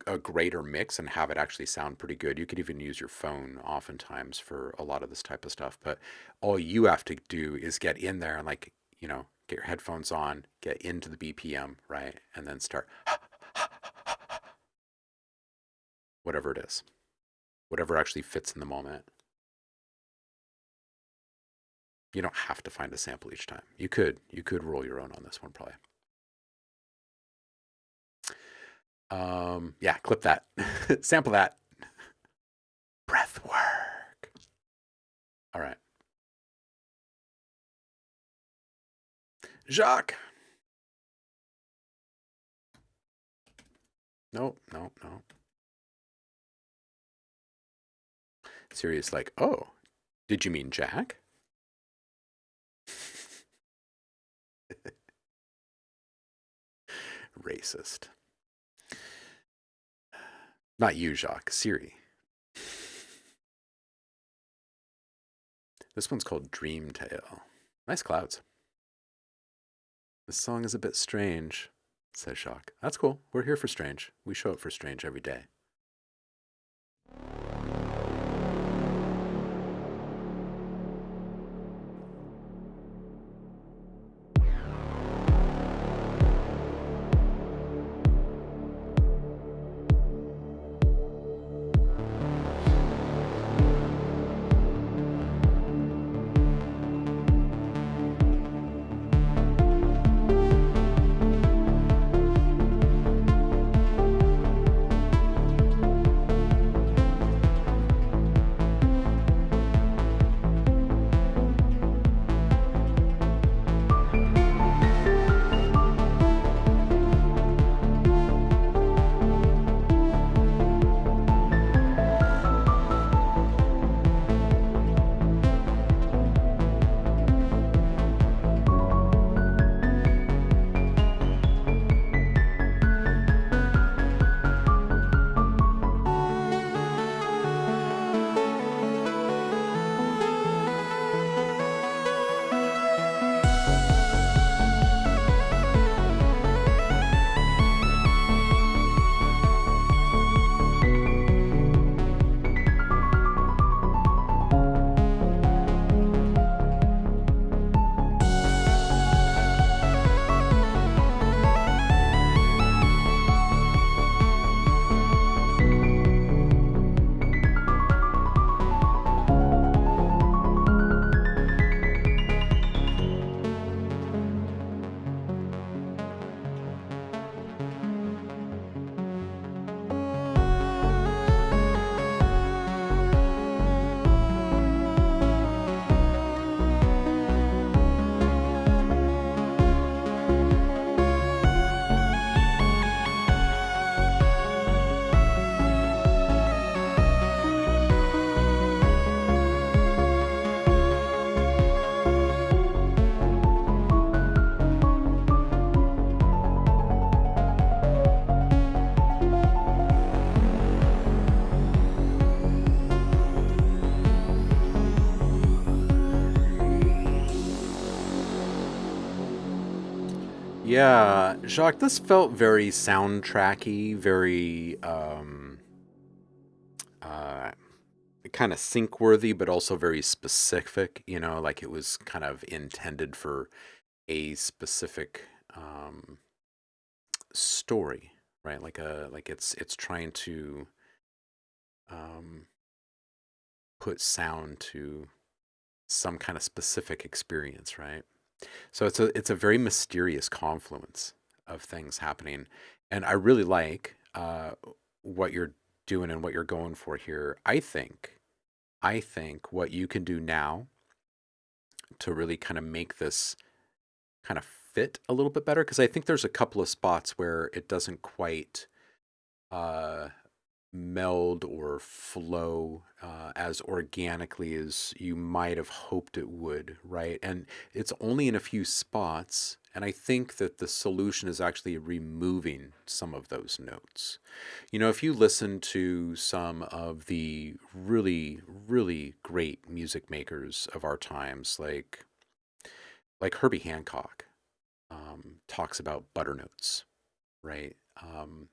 a greater mix and have it actually sound pretty good. You could even use your phone oftentimes for a lot of this type of stuff, but all you have to do is get in there and like, you know, get your headphones on, get into the BPM, right? And then start whatever it is, whatever actually fits in the moment. You don't have to find a sample each time. You could roll your own on this one probably. Yeah, clip that. Sample that. Breath work. All right. Jacques. Nope. Sirius like, oh, did you mean Jack? Racist. Not you, Jacques. Siri. This one's called Dream Tale. Nice clouds. This song is a bit strange, says Jacques. That's cool. We're here for strange. We show up for strange every day. Yeah, Jacques, this felt very soundtracky, very uh, kind of sync worthy, but also very specific. Like it was kind of intended for a specific story, right? Like it's trying to um, put sound to some kind of specific experience, right? So it's a very mysterious confluence of things happening, and I really like what you're doing and what you're going for here. I think what you can do now to really kind of make this kind of fit a little bit better, because I think there's a couple of spots where it doesn't quite uh, meld or flow as organically as you might have hoped it would, right? And it's only in a few spots. And I think that the solution is actually removing some of those notes. If you listen to some of the really, really great music makers of our times, like Herbie Hancock, talks about butter notes, right?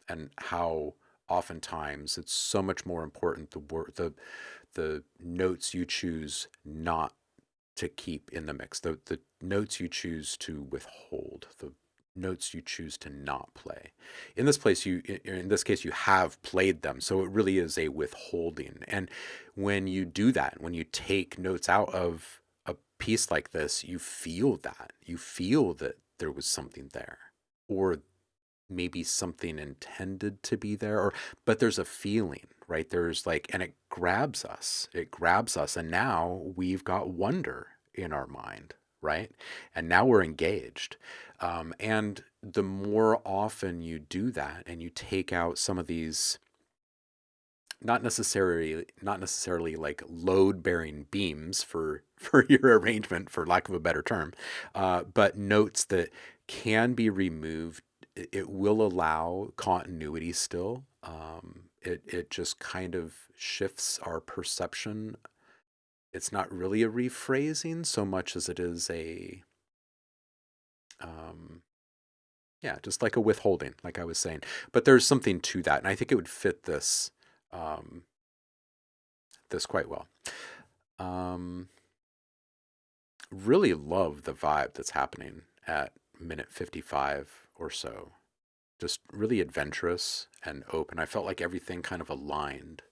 And how oftentimes it's so much more important the notes you choose not to keep in the mix, the notes you choose to withhold, the notes you choose to not play. In this case, you have played them, so it really is a withholding. And when you do that, when you take notes out of a piece like this, you feel that there was something there, or maybe something intended to be there, but there's a feeling, right? There's like, and it grabs us, and now we've got wonder in our mind, right? And now we're engaged. And the more often you do that and you take out some of these, not necessarily like load bearing beams for your arrangement, for lack of a better term, but notes that can be removed, it will allow continuity still. It just kind of shifts our perception. It's not really a rephrasing so much as it is um, yeah, just like a withholding, like I was saying. But there's something to that, and I think it would fit um, this quite well. Um, really love the vibe that's happening at minute 55 or so. Just really adventurous and open. I felt like everything kind of aligned.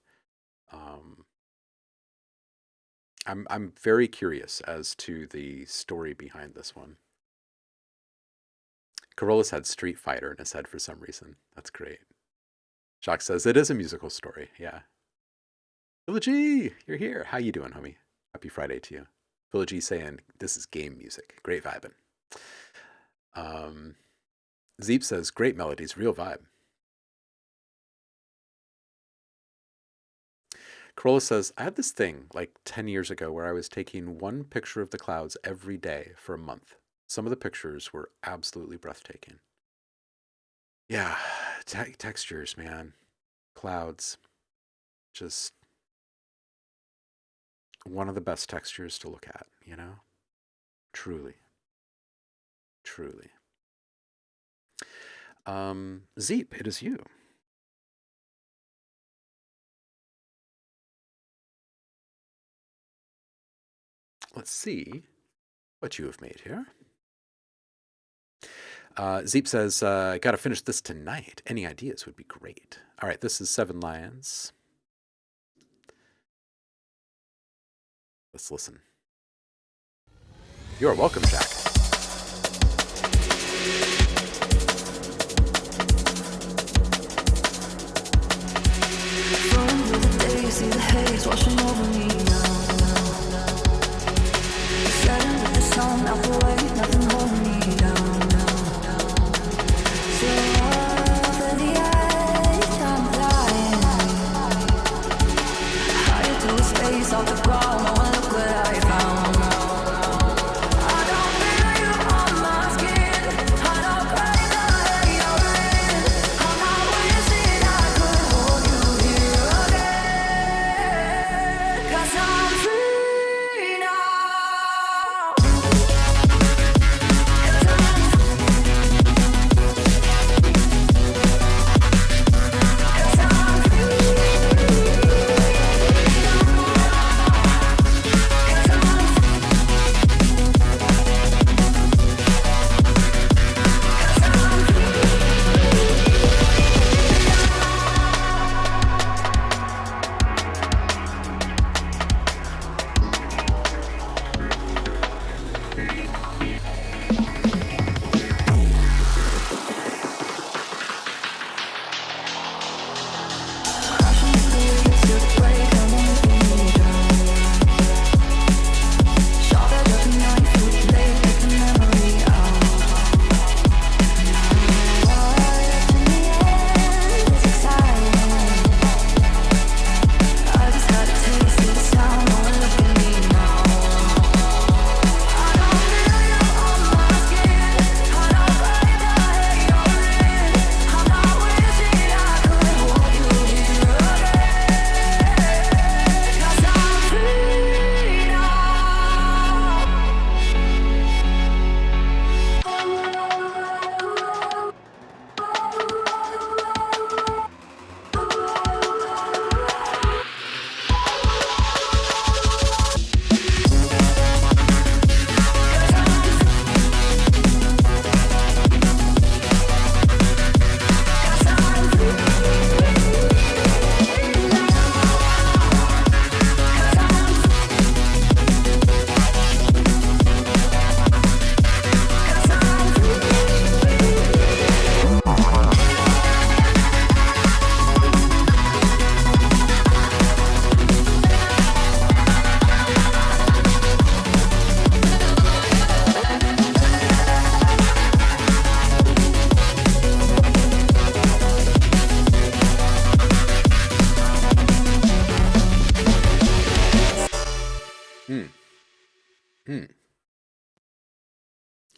Um, I'm very curious as to the story behind this one. Carolus had Street Fighter in his head for some reason. That's great. Jacques says it is a musical story. Yeah. Philly, you're here. How you doing, homie? Happy Friday to you. Philly saying this is game music. Great vibing. Zeep says great melodies, real vibe. Corolla says, I had this thing like 10 years ago where I was taking one picture of the clouds every day for a month. Some of the pictures were absolutely breathtaking. Yeah, textures, man. Clouds. Just one of the best textures to look at, Truly. Truly. Zeep, it is you. Let's see what you have made here. Zeep says, gotta finish this tonight. Any ideas would be great. All right, this is Seven Lions. Let's listen. You are welcome, Jack. Rolling through the days, see the haze washing over me now. Setting with the sun out the way, nothing holding me down. So over the edge, I'm flying higher to a space off the ground. Oh, look what I found. I don't feel you on my skin. I don't cry the way you're in. I'm not wishing I could hold you here again.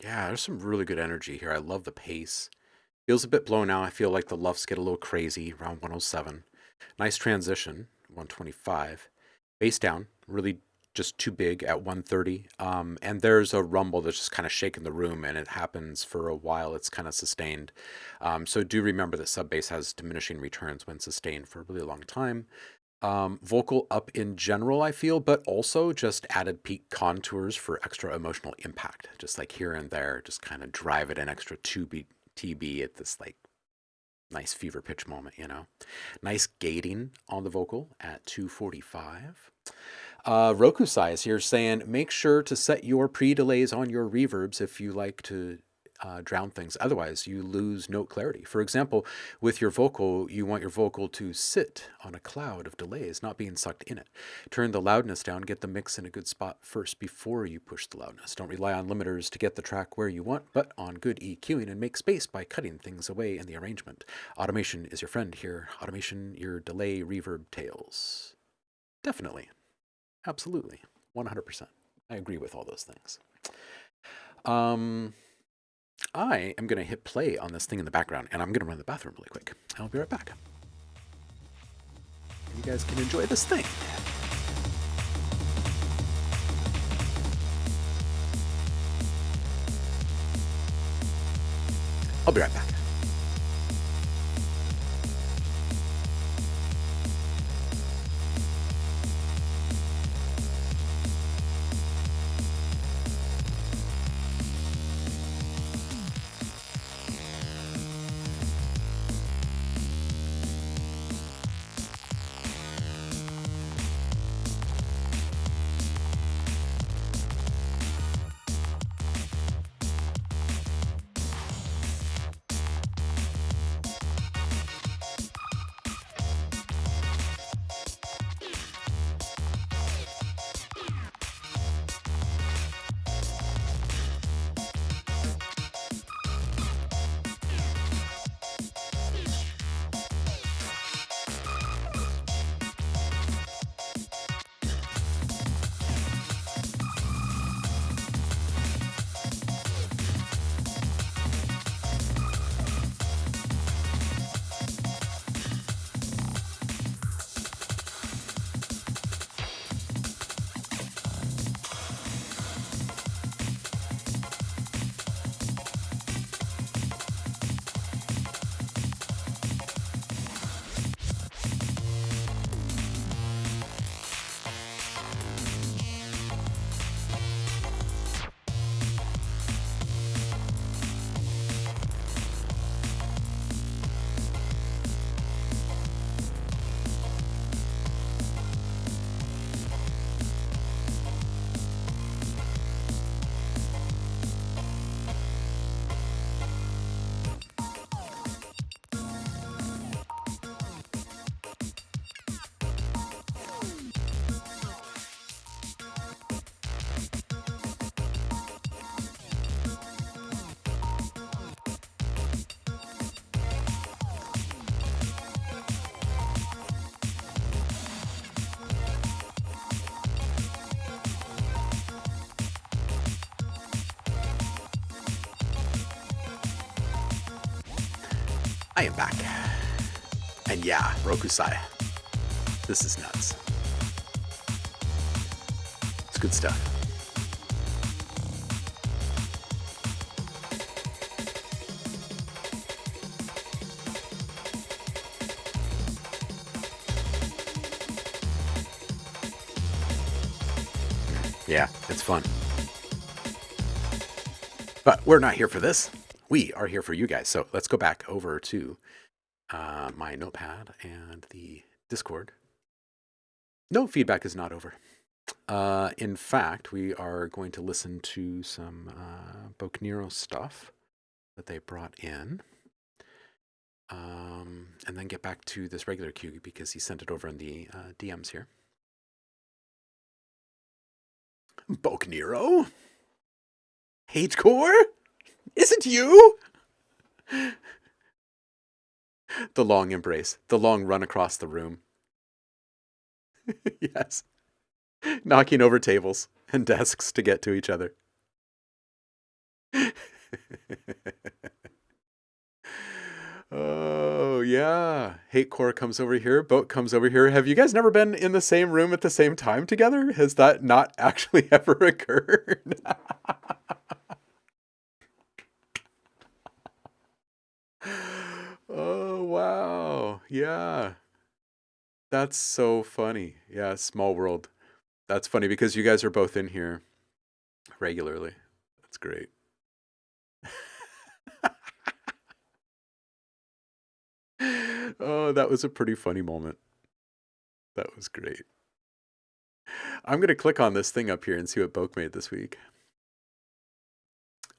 Yeah, there's some really good energy here. I love the pace. Feels a bit blown out. I feel like the luffs get a little crazy around 107. Nice transition, 125. Bass down, really just too big at 130. And there's a rumble that's just kind of shaking the room, and it happens for a while. It's kind of sustained. So do remember that sub bass has diminishing returns when sustained for a really long time. Vocal up in general, I feel, but also just added peak contours for extra emotional impact. Just like here and there, just kind of drive it an extra 2 TB at this like nice fever pitch moment, you know. Nice gating on the vocal at 245. Roku Sai is here saying, make sure to set your pre-delays on your reverbs if you like to drown things. Otherwise, you lose note clarity. For example, with your vocal, you want your vocal to sit on a cloud of delays, not being sucked in it. Turn the loudness down, get the mix in a good spot first before you push the loudness. Don't rely on limiters to get the track where you want, but on good EQing, and make space by cutting things away in the arrangement. Automation is your friend here. Automation, your delay reverb tails. Definitely. Absolutely. 100%. I agree with all those things. I am going to hit play on this thing in the background, and I'm going to run to the bathroom really quick. I'll be right back. You guys can enjoy this thing. I'll be right back. I am back. And yeah, Rokusai. This is nuts. It's good stuff. Yeah, it's fun. But we're not here for this. We are here for you guys. So let's go back over to my notepad and the Discord. No, feedback is not over. In fact, we are going to listen to some Bocnero stuff that they brought in. And then get back to this regular queue because he sent it over in the DMs here. Bocnero? Hatecore? Is it you? The long embrace, the long run across the room. Yes. knocking over tables and desks to get to each other. Oh, yeah. Hate Core comes over here. Boat comes over here. Have you guys never been in the same room at the same time together? Has that not actually ever occurred? Oh, wow. Yeah. That's so funny. Yeah, small world. That's funny because you guys are both in here regularly. That's great. Oh, that was a pretty funny moment. That was great. I'm going to click on this thing up here and see what Boke made this week.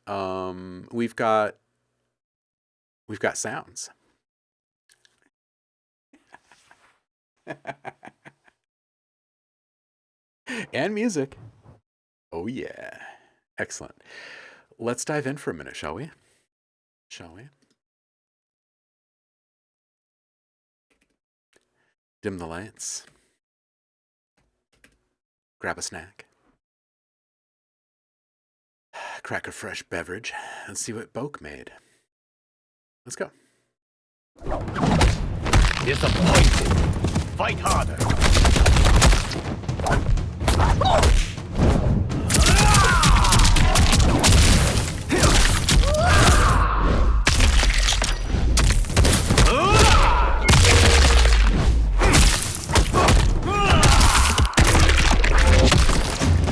We've got sounds. And music. Oh yeah. Excellent. Let's dive in for a minute, shall we? Shall we? Dim the lights. Grab a snack. Crack a fresh beverage and see what Boke made. Let's go. Disappointed. Fight harder.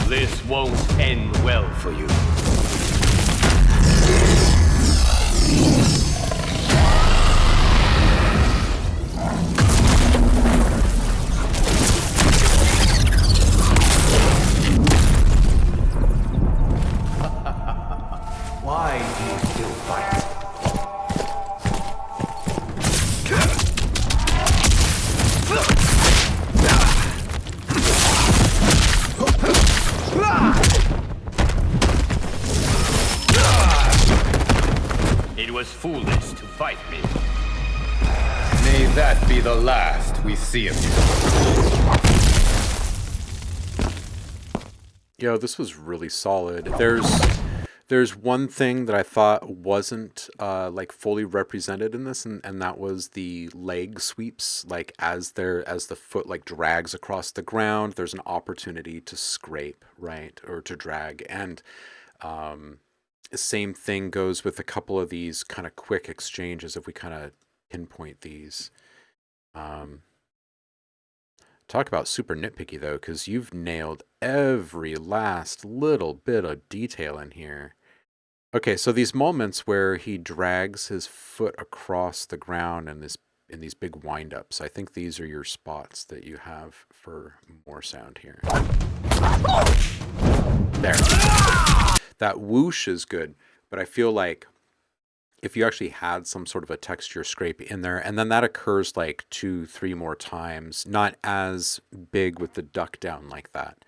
This won't end well for you. Why do you still fight? It was foolish to fight me. May that be the last we see of you. Yo, this was really solid. There's one thing that I thought wasn't like fully represented in this, and that was the leg sweeps. Like as the foot like drags across the ground, there's an opportunity to scrape, right, or to drag. And the same thing goes with a couple of these kind of quick exchanges. If we kind of pinpoint these, talk about super nitpicky though, because you've nailed every last little bit of detail in here. Okay, so these moments where he drags his foot across the ground in these big wind-ups, I think these are your spots that you have for more sound here. There. That whoosh is good, but I feel like if you actually had some sort of a texture scrape in there, and then that occurs like 2-3 more times, not as big with the duck down like that.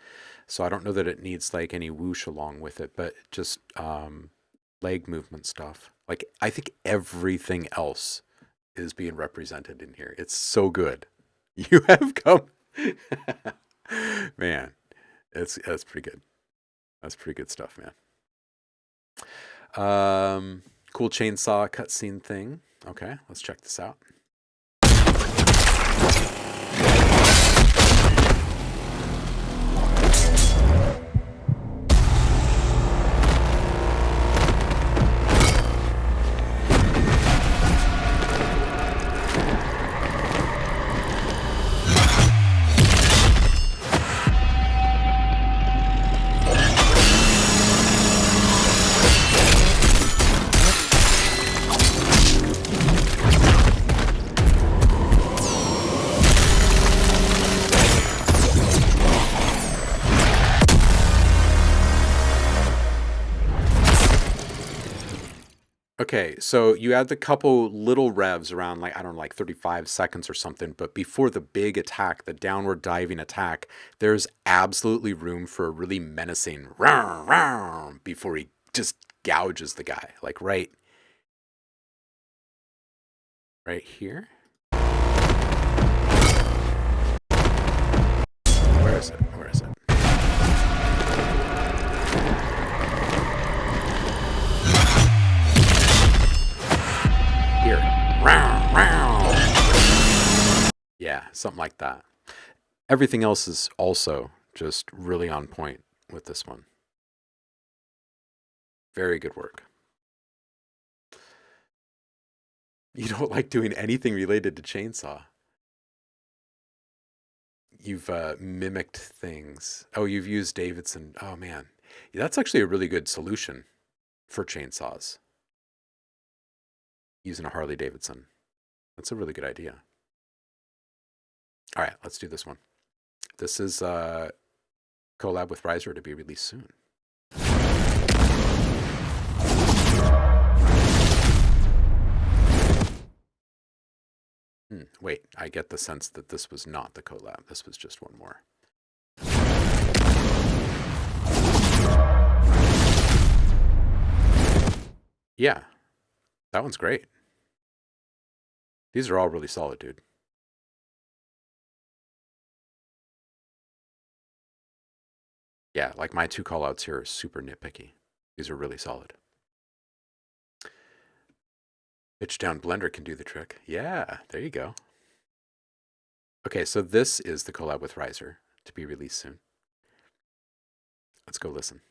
So I don't know that it needs like any whoosh along with it, but just leg movement stuff. Like I think everything else is being represented in here. It's so good. You have come, man. That's pretty good. That's pretty good stuff, man. Cool chainsaw cutscene thing. Okay, let's check this out. Okay, so you add the couple little revs around like, I don't know, like 35 seconds or something, but before the big attack, the downward diving attack, there's absolutely room for a really menacing row, row, before he just gouges the guy. Like right here. Where is it? Where is it? something like that. Everything else is also just really on point with this one. Very good work. You don't like doing anything related to chainsaw. You've mimicked things. Oh, you've used Davidson. Oh man, that's actually a really good solution for chainsaws. Using a Harley Davidson. That's a really good idea. All right, let's do this one. This is a collab with Riser to be released soon. Wait, I get the sense that this was not the collab. This was just one more. Yeah, that one's great. These are all really solid, dude. Yeah, like my two callouts here are super nitpicky. These are really solid. Pitch down blender can do the trick. Yeah, there you go. Okay, so this is the collab with Riser to be released soon. Let's go listen.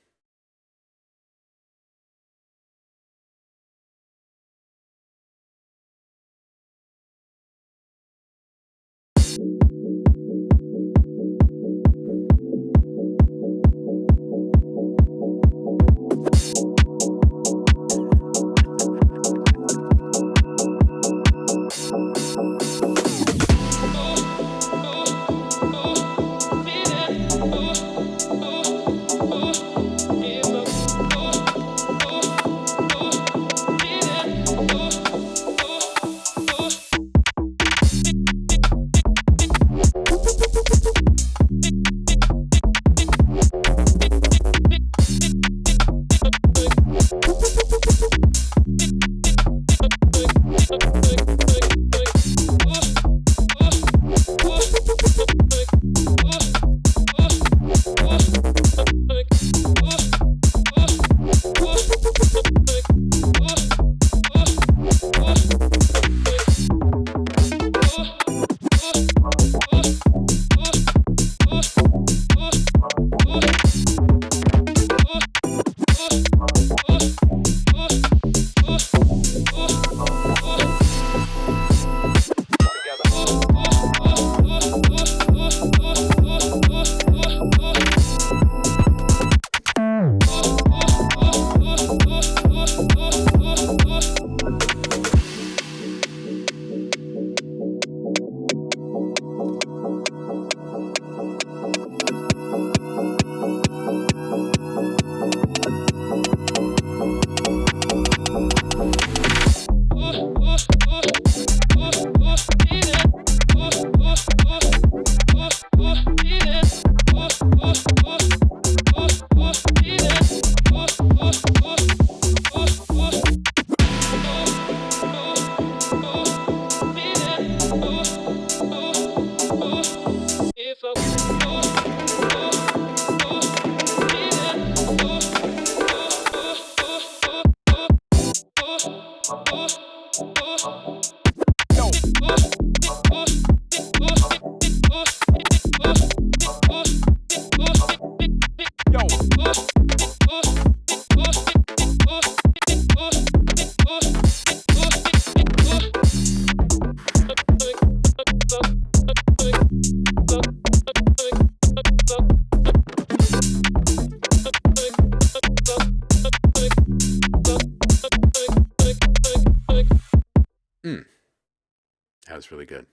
That was really good.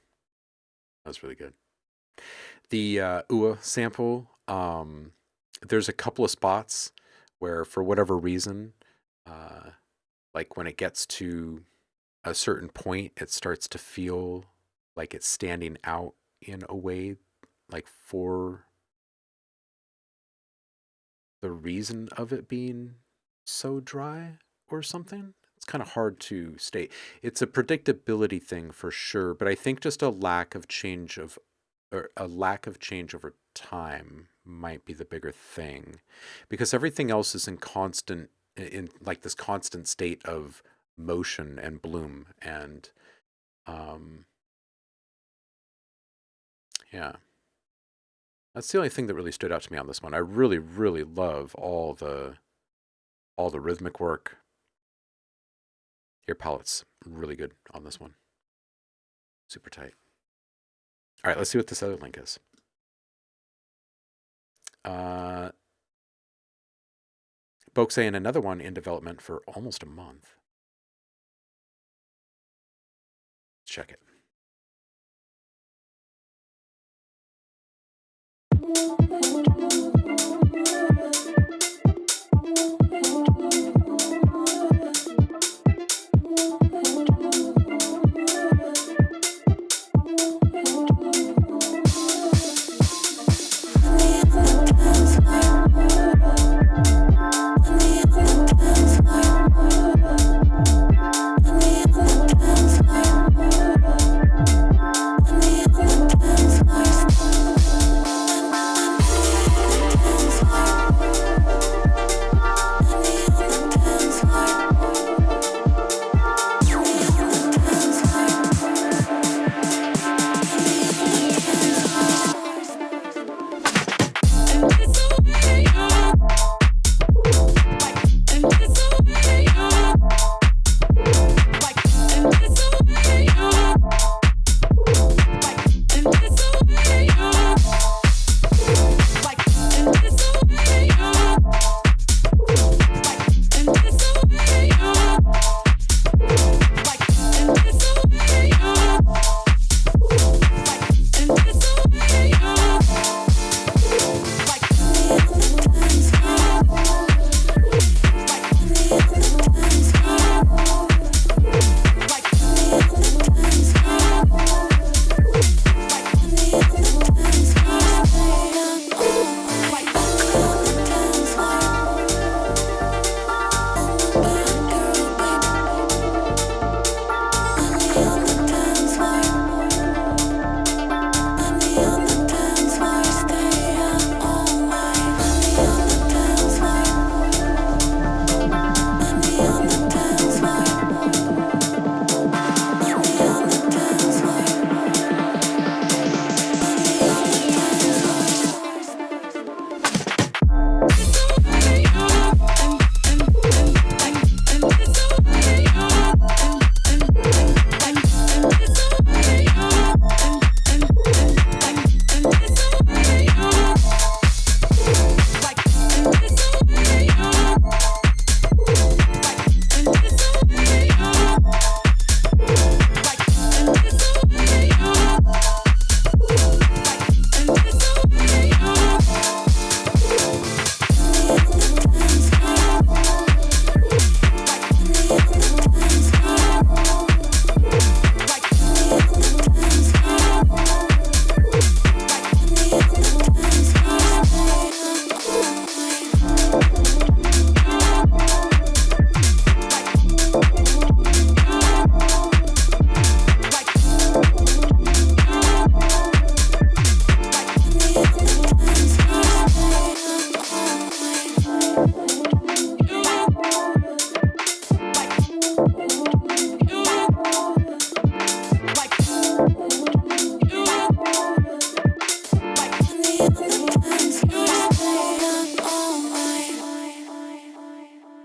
That was really good. The UA sample, there's a couple of spots where, for whatever reason, like when it gets to a certain point, it starts to feel like it's standing out in a way, like for the reason of it being so dry or something. It's kind of hard to state. It's a predictability thing for sure, but I think just a lack of change of or a lack of change over time might be the bigger thing, because everything else is in constant in like this constant state of motion and bloom, and um Yeah. That's the only thing that really stood out to me on this one. I really, really love all the rhythmic work. Ear palette's really good on this one. Super tight. All right, let's see what this other link is. Folks saying another one in development for almost a month. Check it.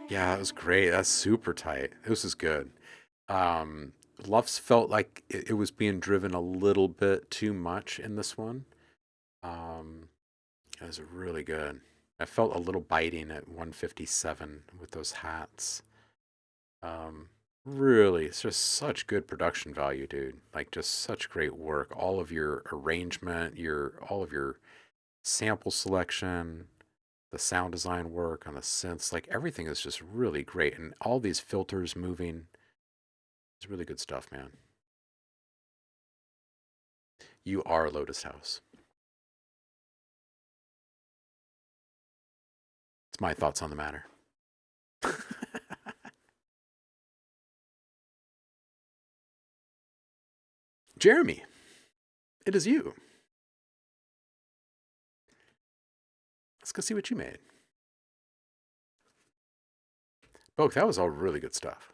Yeah, it was great. That's super tight. This is good. Luffs felt like it was being driven a little bit too much in this one. Um, it was really good. I felt a little biting at 157 with those hats. Really, it's just such good production value, dude. Like just such great work. All of your arrangement, all of your sample selection, the sound design work on the synths, like everything is just really great. And all these filters moving. It's really good stuff, man. You are Lotus House. It's my thoughts on the matter. Jeremy, it is you. Let's go see what you made. Oh, that was all really good stuff.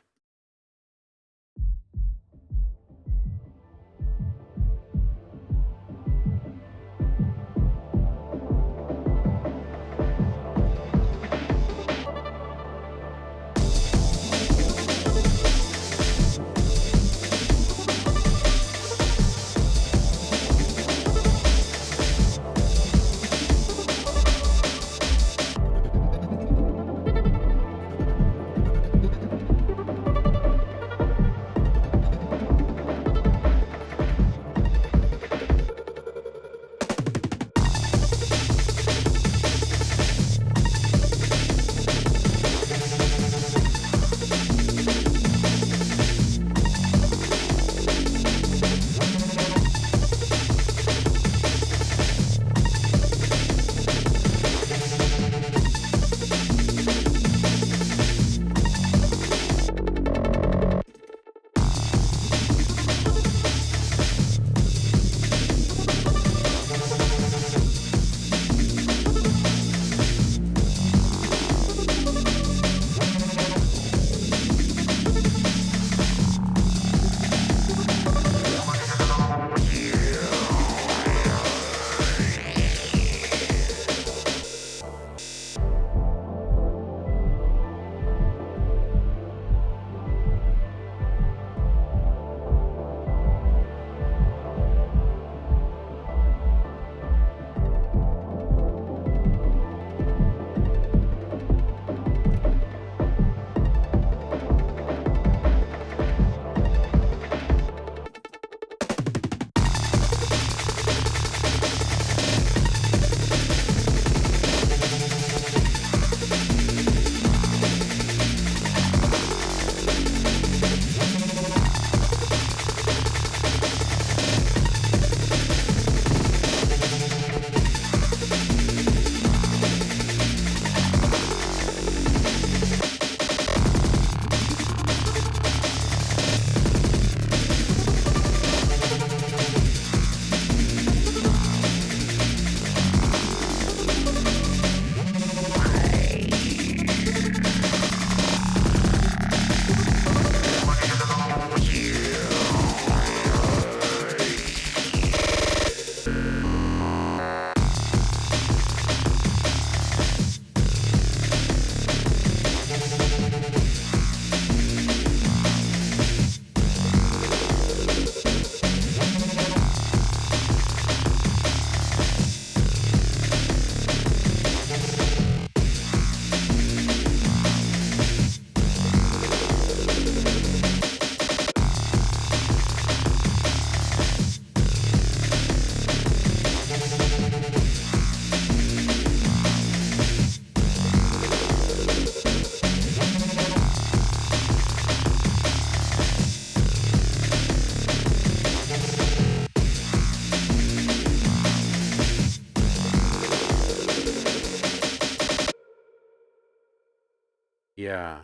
Yeah,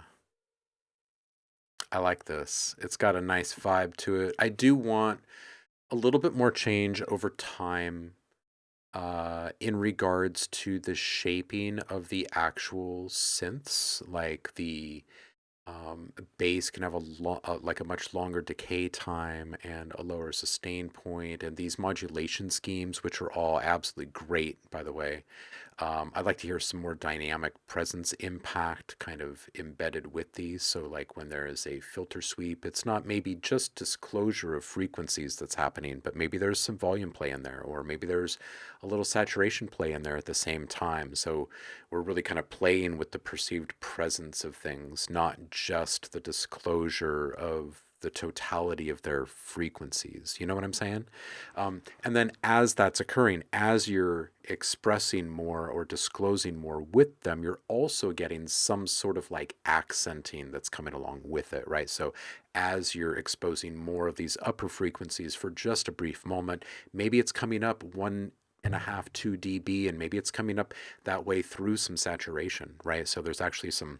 I like this. It's got a nice vibe to it. I do want a little bit more change over time in regards to the shaping of the actual synths, like the bass can have like a much longer decay time and a lower sustain point, and these modulation schemes, which are all absolutely great, by the way. I'd like to hear some more dynamic presence impact kind of embedded with these. So, like when there is a filter sweep, it's not maybe just disclosure of frequencies that's happening, but maybe there's some volume play in there, or maybe there's a little saturation play in there at the same time. So, we're really kind of playing with the perceived presence of things, not just the disclosure of the totality of their frequencies. You know what I'm saying? And then as that's occurring, as you're expressing more or disclosing more with them, you're also getting some sort of like accenting that's coming along with it, right? So as you're exposing more of these upper frequencies for just a brief moment, maybe it's coming up 1.5, 2 dB, and maybe it's coming up that way through some saturation, right? So there's actually some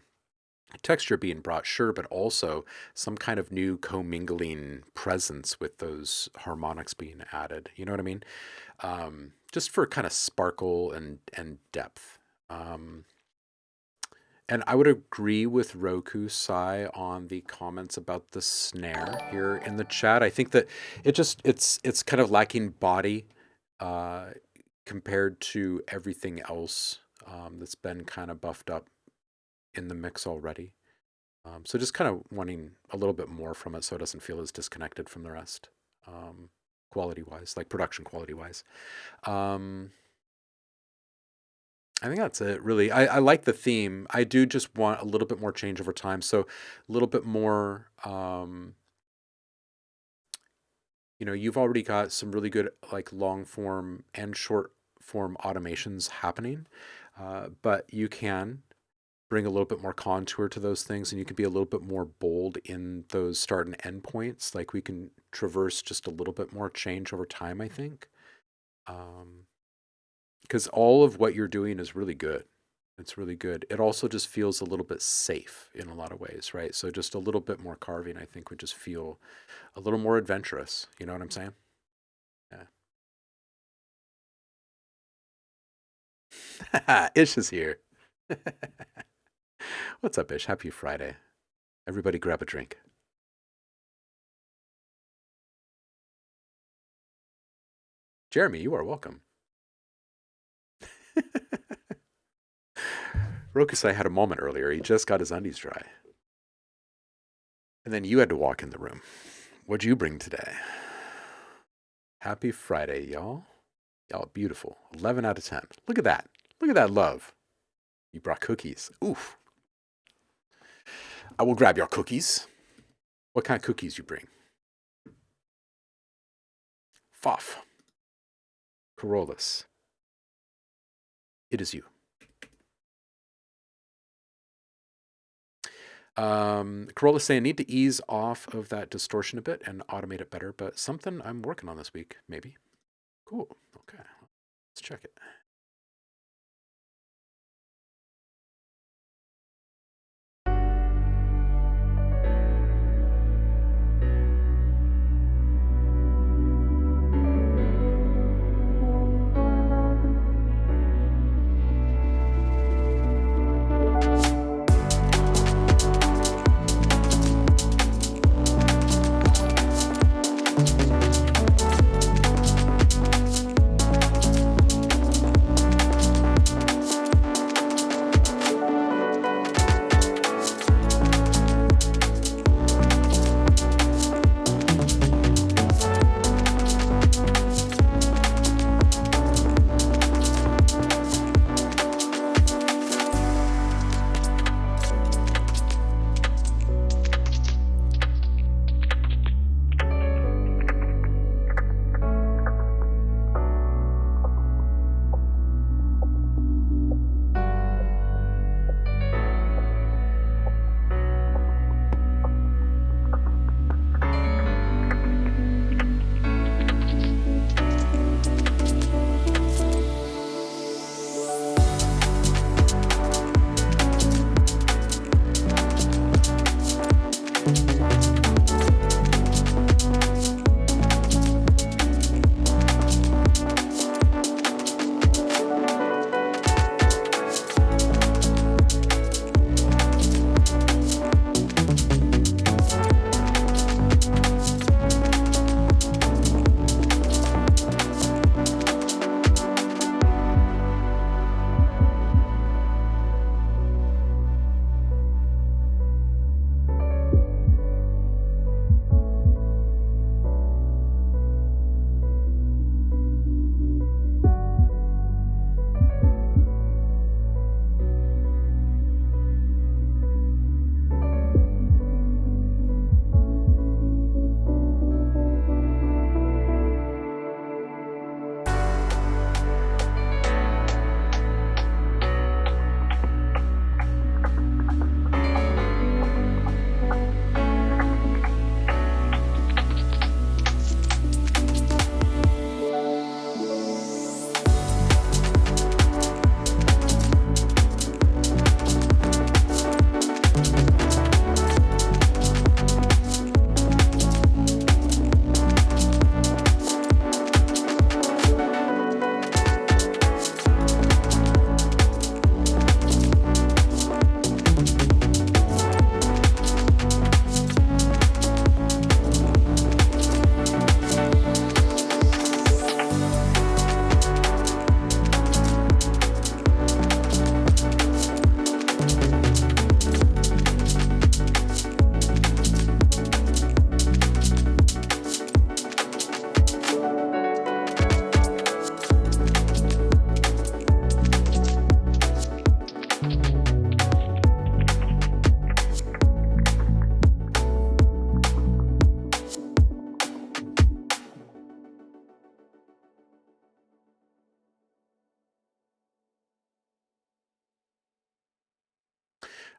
texture being brought, sure, but also some kind of new commingling presence with those harmonics being added. You know what I mean? Just for kind of sparkle and depth. And I would agree with Roku Sai on the comments about the snare here in the chat. I think that it's kind of lacking body compared to everything else that's been kind of buffed up in the mix already. So just kind of wanting a little bit more from it so it doesn't feel as disconnected from the rest, quality-wise, like production quality-wise. I think that's it, really. I like the theme. I do just want a little bit more change over time. So a little bit more, you've already got some really good like long form and short form automations happening, but you can bring a little bit more contour to those things, and you can be a little bit more bold in those start and end points. Like we can traverse just a little bit more change over time, I think. Because all of what you're doing is really good. It's really good. It also just feels a little bit safe in a lot of ways, right? So just a little bit more carving, I think, would just feel a little more adventurous. You know what I'm saying? Yeah. Ish is here. What's up, Ish? Happy Friday. Everybody grab a drink. Jeremy, you are welcome. Rokusai had a moment earlier. He just got his undies dry. And then you had to walk in the room. What'd you bring today? Happy Friday, y'all. Y'all beautiful. 11 out of 10. Look at that. Look at that love. You brought cookies. Oof. I will grab your cookies. What kind of cookies you bring? Foff. Corollas. It is you. Corollas saying, need to ease off of that distortion a bit and automate it better, but something I'm working on this week, maybe. Cool. Okay. Let's check it.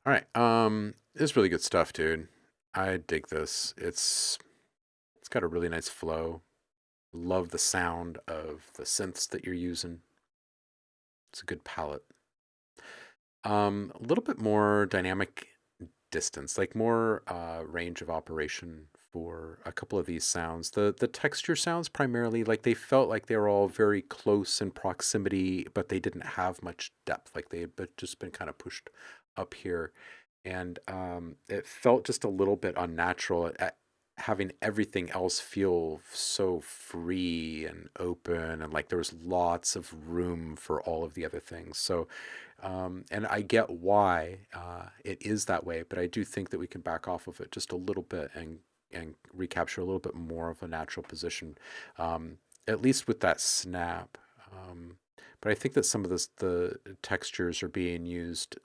All right. This is really good stuff, dude. I dig this. It's got a really nice flow. Love the sound of the synths that you're using. It's a good palette. A little bit more dynamic distance, like more range of operation for a couple of these sounds. The texture sounds primarily like they felt like they were all very close in proximity, but they didn't have much depth. Like they had just been kind of pushed up here, and it felt just a little bit unnatural at having everything else feel so free and open, and like there was lots of room for all of the other things. So and I get why it is that way, but I do think that we can back off of it just a little bit and recapture a little bit more of a natural position, at least with that snap. But I think that some of the textures are being used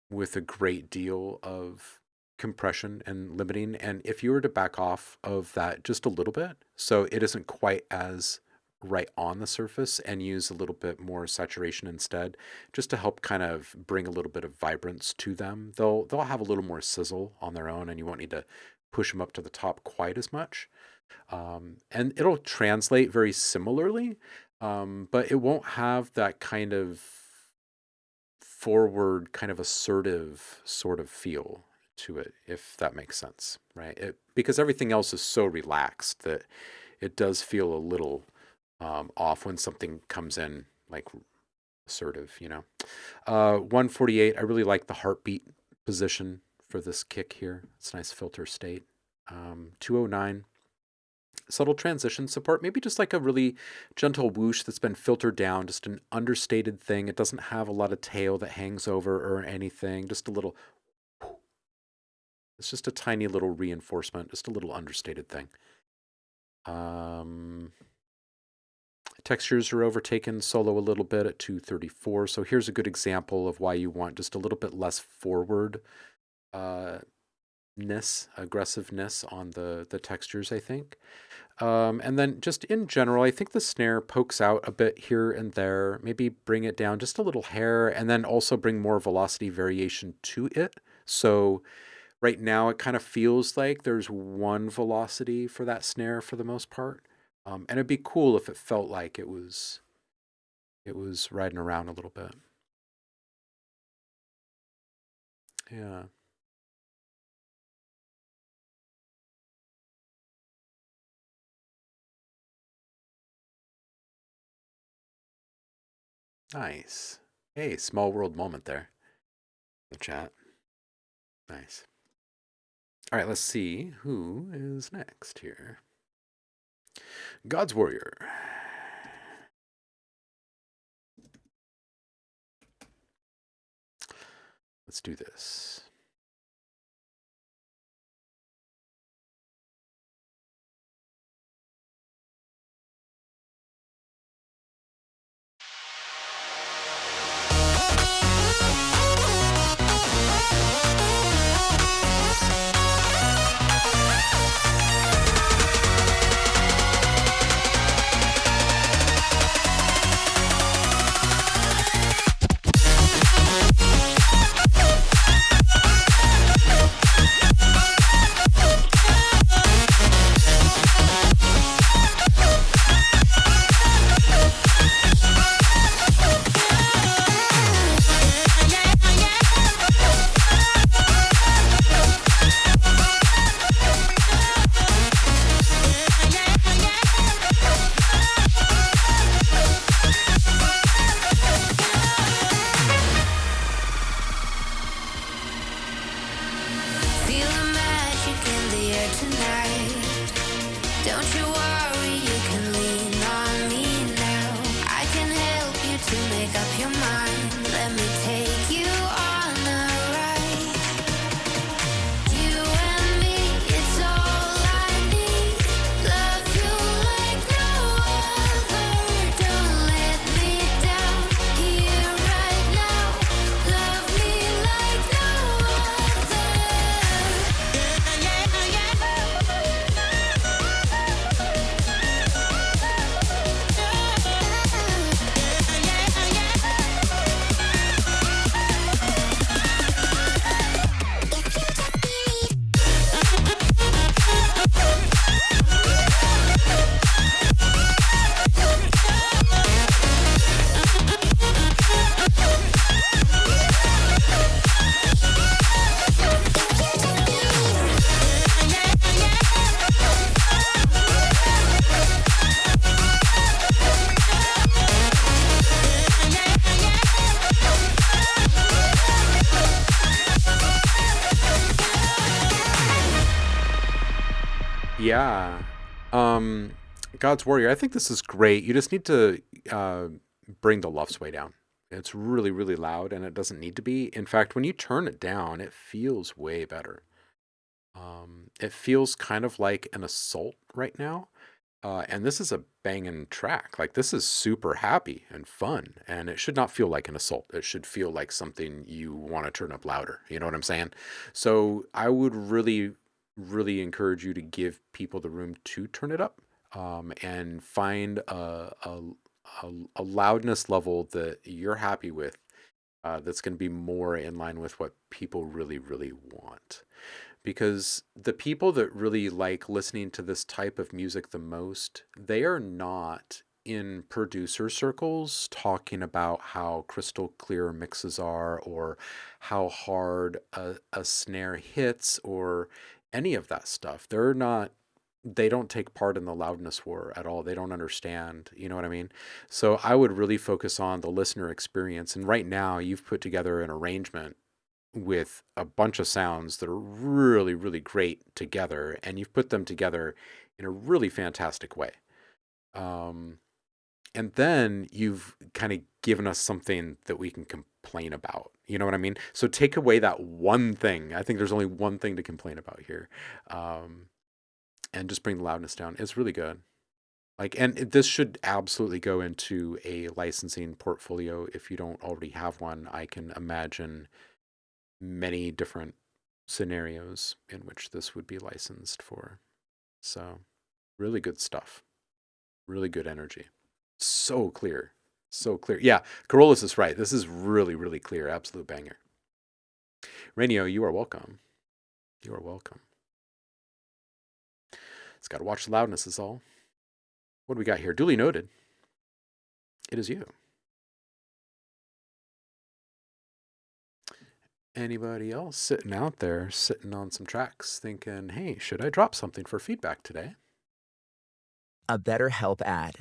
with a great deal of compression and limiting. And if you were to back off of that just a little bit, so it isn't quite as right on the surface, and use a little bit more saturation instead, just to help kind of bring a little bit of vibrance to them. They'll have a little more sizzle on their own, and you won't need to push them up to the top quite as much. And it'll translate very similarly, but it won't have that kind of forward, kind of assertive sort of feel to it, if that makes sense, right? Because everything else is so relaxed that it does feel a little off when something comes in like assertive, 148, I really like the heartbeat position for this kick here. It's a nice filter state. 209, subtle transition support, maybe just like a really gentle whoosh that's been filtered down, just an understated thing. It doesn't have a lot of tail that hangs over or anything, just a little, it's just a tiny little reinforcement, just a little understated thing. Textures are overtaken solo a little bit at 234. So here's a good example of why you want just a little bit less forward aggressiveness on the textures, I think. And then just in general, I think the snare pokes out a bit here and there. Maybe bring it down just a little hair, and then also bring more velocity variation to it. So right now it kind of feels like there's one velocity for that snare for the most part. And it'd be cool if it felt like it was riding around a little bit. Yeah. Nice. Hey, small world moment there. The chat. Nice. All right, let's see who is next here. God's Warrior. Let's do this. Yeah. God's Warrior. I think this is great. You just need to bring the lufts way down. It's really, really loud, and it doesn't need to be. In fact, when you turn it down, it feels way better. It feels kind of like an assault right now. And this is a banging track. Like, this is super happy and fun, and it should not feel like an assault. It should feel like something you want to turn up louder. You know what I'm saying? So I would really, really encourage you to give people the room to turn it up, and find a loudness level that you're happy with, that's going to be more in line with what people really, really want. Because the people that really like listening to this type of music the most, they are not in producer circles talking about how crystal clear mixes are, or how hard a snare hits, or any of that stuff. They don't take part in the loudness war at all. They don't understand, you know what I mean? So I would really focus on the listener experience. And right now you've put together an arrangement with a bunch of sounds that are really, really great together, and you've put them together in a really fantastic way. And then you've kind of given us something that we can complain about. You know what I mean? So take away that one thing. I think there's only one thing to complain about here. And just bring the loudness down. It's really good. Like, and this should absolutely go into a licensing portfolio if you don't already have one. I can imagine many different scenarios in which this would be licensed for. So, really good stuff. Really good energy. So clear. So clear. Yeah, Carolus is right. This is really, really clear. Absolute banger. Rainio, you are welcome. You are welcome. It's got to watch the loudness is all. What do we got here? Duly noted. It is you. Anybody else sitting out there, sitting on some tracks, thinking, hey, should I drop something for feedback today? A BetterHelp ad.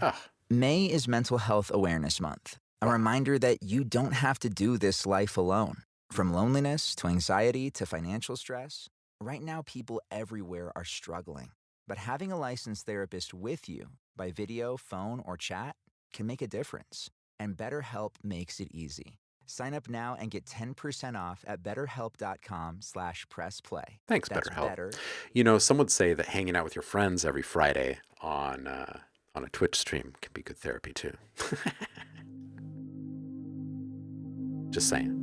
May is Mental Health Awareness Month, a reminder that you don't have to do this life alone. From loneliness to anxiety to financial stress, right now people everywhere are struggling. But having a licensed therapist with you by video, phone, or chat can make a difference. And BetterHelp makes it easy. Sign up now and get 10% off at betterhelp.com/pressplay. Thanks, That's BetterHelp. better. You know, some would say that hanging out with your friends every Friday on a Twitch stream can be good therapy too. Just saying.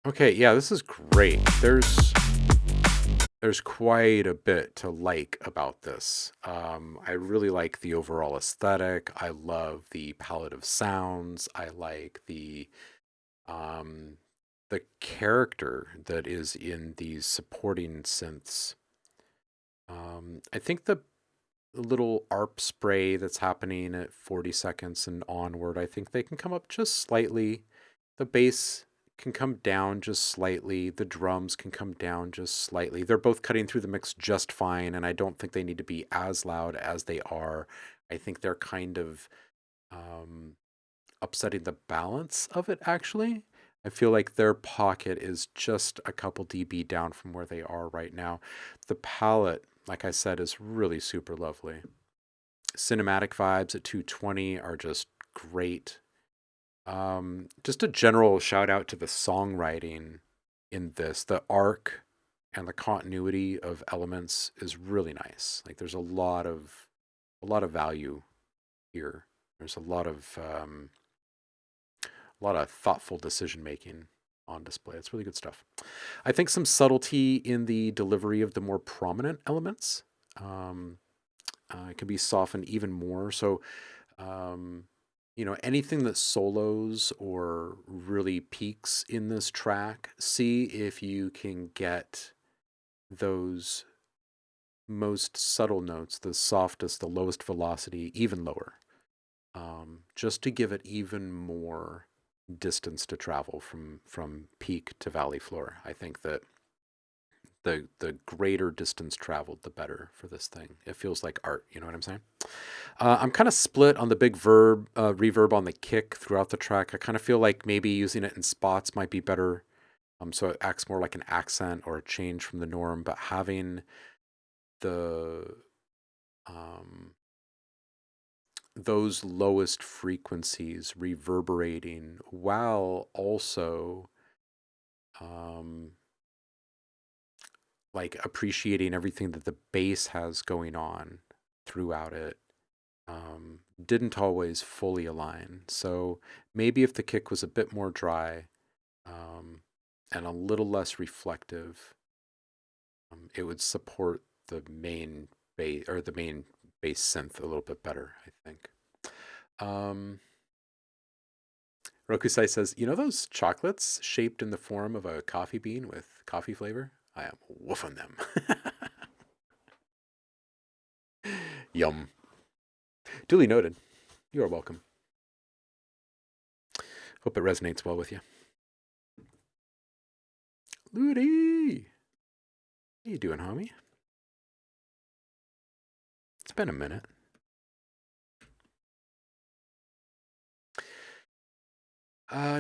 Okay, yeah, this is great. There's quite a bit to like about this. I really like the overall aesthetic. I love the palette of sounds. I like um, the character that is in these supporting synths. I think the little ARP spray that's happening at 40 seconds and onward, I think they can come up just slightly. The bass can come down just slightly. The drums can come down just slightly. They're both cutting through the mix just fine, and I don't think they need to be as loud as they are. I think they're kind of upsetting the balance of it, actually. I feel like their pocket is just a couple dB down from where they are right now. The palette, like I said, is really super lovely. Cinematic vibes at 220 are just great. Just a general shout out to the songwriting in this. The arc and the continuity of elements is really nice. Like there's a lot of value here. There's a lot of thoughtful decision making on display. It's really good stuff. I think some subtlety in the delivery of the more prominent elements. It can be softened even more. So, anything that solos or really peaks in this track, see if you can get those most subtle notes, the softest, the lowest velocity, even lower, just to give it even more distance to travel from peak to valley floor. I think that the greater distance traveled, the better for this thing. It feels like art, you know what I'm saying? I'm kind of split on the big reverb on the kick throughout the track. I kind of feel like maybe using it in spots might be better. So it acts more like an accent or a change from the norm, but having the those lowest frequencies reverberating while also like appreciating everything that the bass has going on throughout it didn't always fully align. So maybe if the kick was a bit more dry and a little less reflective, it would support the main bass or the main bass synth a little bit better, I think. Rokusai says, you know those chocolates shaped in the form of a coffee bean with coffee flavor? I am woofing them. Yum. Duly noted. You are welcome. Hope it resonates well with you. Ludi! How you doing, homie? It's been a minute.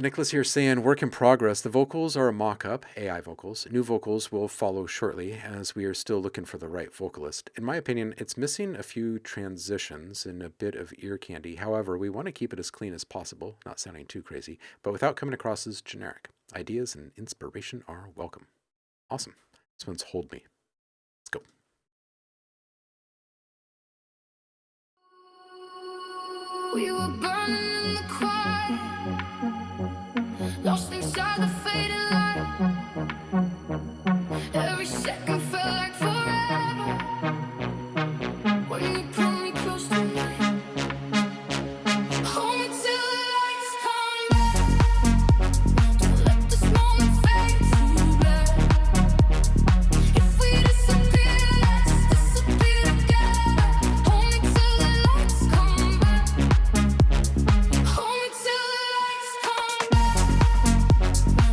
Nicholas here saying, work in progress. The vocals are a mock-up, AI vocals. New vocals will follow shortly, as we are still looking for the right vocalist. In my opinion, it's missing a few transitions and a bit of ear candy. However, we want to keep it as clean as possible, not sounding too crazy, but without coming across as generic. Ideas and inspiration are welcome. Awesome. This one's Hold Me. Let's go. We were burning in the quiet, lost inside the faded light. Every second felt like forever when you pulled me close to me. Hold me till the lights come back. Don't let this moment fade to black. If we disappear, let's disappear together. Hold me till the lights come back. Hold me till the lights come back.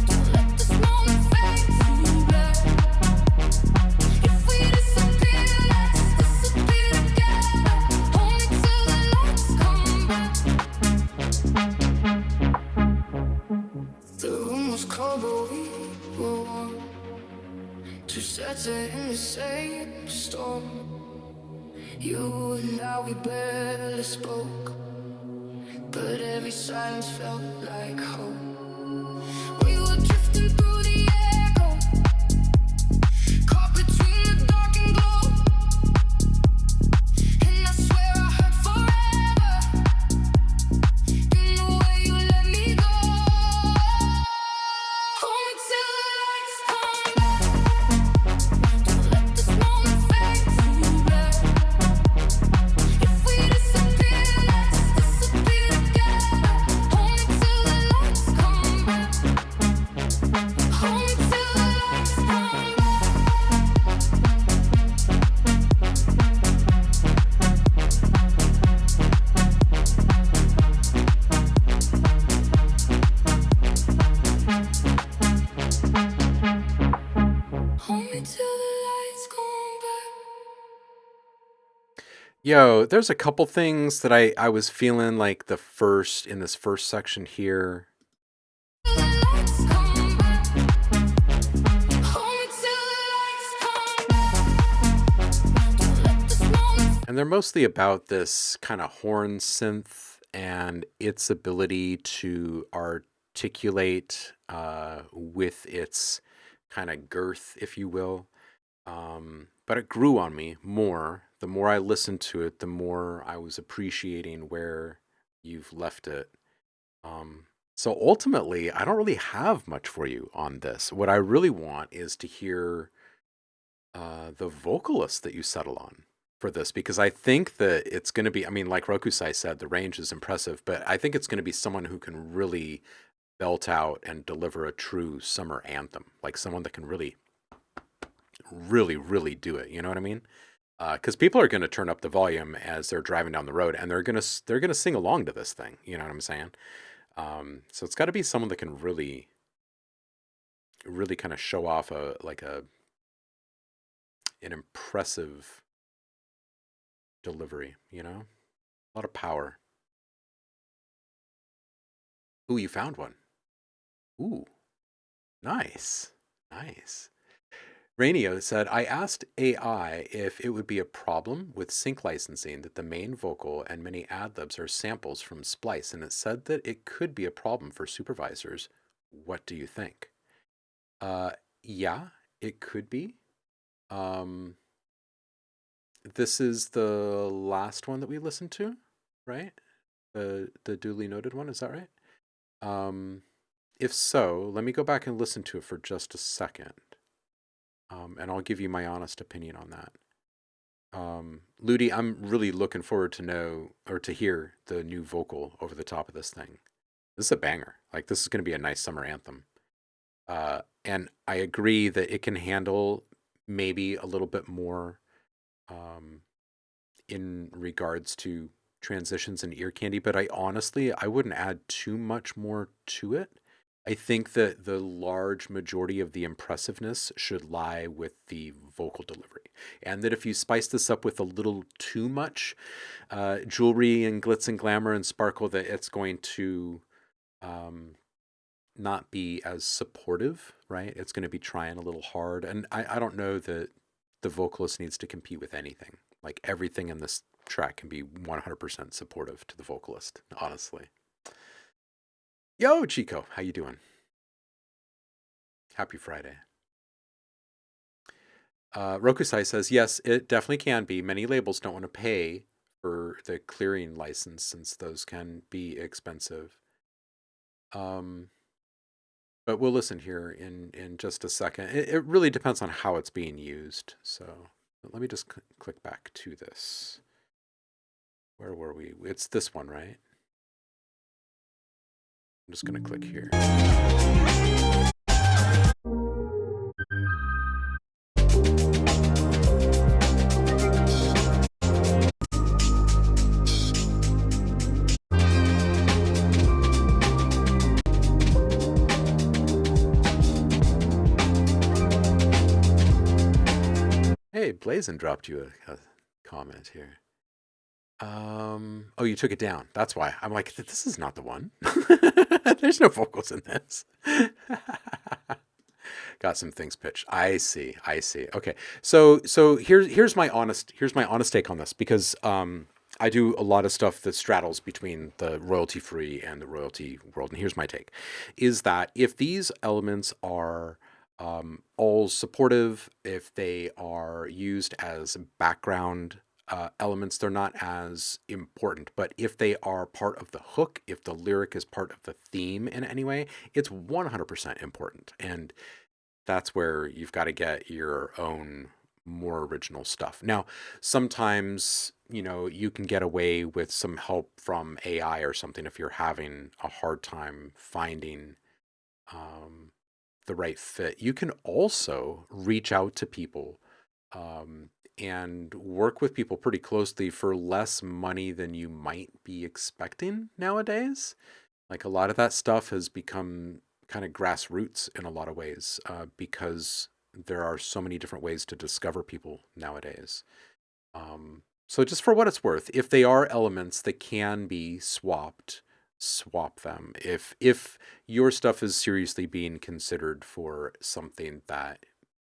Don't let this moment fade to black. If we disappear, let's disappear together. Hold me till the lights come back. The room was cold, but we were warm. Two sets in the same storm. You and I, we barely spoke, but every silence felt like home. We were drifting through the echo, caught between the dark and glow. And I swear I heard forever in the way you let me go. Hold me till Yo, there's a couple things that I was feeling like in this first section here. And they're mostly about this kind of horn synth and its ability to articulate with its kind of girth, if you will. But it grew on me more. The more I listened to it, the more I was appreciating where you've left it. So ultimately, I don't really have much for you on this. What I really want is to hear the vocalist that you settle on for this, because I think that it's going to be, I mean, like Rokusai said, the range is impressive, but I think it's going to be someone who can really belt out and deliver a true summer anthem, like someone that can really, really, really do it. You know what I mean? Because people are going to turn up the volume as they're driving down the road, and they're gonna sing along to this thing. You know what I'm saying? So it's got to be someone that can really, really kind of show off an impressive delivery. You know, a lot of power. Ooh, you found one. Ooh, nice, nice. Rainio said, I asked AI if it would be a problem with sync licensing that the main vocal and many ad-libs are samples from Splice, and it said that it could be a problem for supervisors. What do you think? Yeah, it could be. Um, this is the last one that we listened to, right? The duly noted one, is that right? If so, let me go back and listen to it for just a second. And I'll give you my honest opinion on that. Ludi, I'm really looking forward to know or to hear the new vocal over the top of this thing. This is a banger. Like, this is going to be a nice summer anthem. And I agree that it can handle maybe a little bit more in regards to transitions and ear candy, but I wouldn't add too much more to it. I think that the large majority of the impressiveness should lie with the vocal delivery. And that if you spice this up with a little too much jewelry and glitz and glamour and sparkle, that it's going to not be as supportive, right? It's going to be trying a little hard. And I don't know that the vocalist needs to compete with anything. Like, everything in this track can be 100% supportive to the vocalist, honestly. Yo, Chico, how you doing? Happy Friday. Rokusai says, yes, it definitely can be. Many labels don't want to pay for the clearing license since those can be expensive. But we'll listen here in just a second. It really depends on how it's being used. So let me just click back to this. Where were we? It's this one, right? I'm just going to click here. Hey, Blazin dropped you a comment here. Oh, you took it down. That's why. I'm like, this is not the one. There's no vocals in this. Got some things pitched. I see. Okay. So here's my honest take on this, because I do a lot of stuff that straddles between the royalty free and the royalty world. And here's my take, is that if these elements are all supportive, if they are used as background elements, they're not as important. But if they are part of the hook, if the lyric is part of the theme in any way, it's 100% important. And that's where you've got to get your own more original stuff. Now, sometimes, you can get away with some help from AI or something if you're having a hard time finding the right fit. You can also reach out to people and work with people pretty closely for less money than you might be expecting nowadays. Like, a lot of that stuff has become kind of grassroots in a lot of ways because there are so many different ways to discover people nowadays. So just for what it's worth, if they are elements that can be swapped, swap them. If your stuff is seriously being considered for something that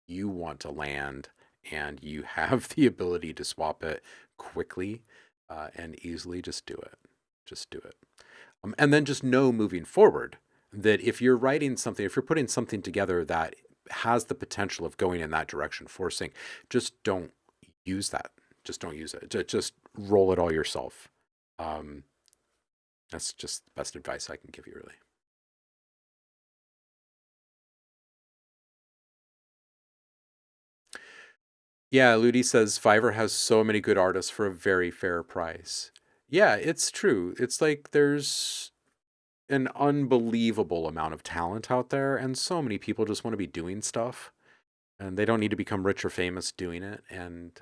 you want to land and you have the ability to swap it quickly and easily, just do it. Just do it. And then just know moving forward that if you're writing something, if you're putting something together that has the potential of going in that direction, forcing, just don't use that. Just don't use it. Just roll it all yourself. That's just the best advice I can give you, really. Yeah, Ludi says Fiverr has so many good artists for a very fair price. Yeah, it's true. It's like there's an unbelievable amount of talent out there, and so many people just want to be doing stuff, and they don't need to become rich or famous doing it. And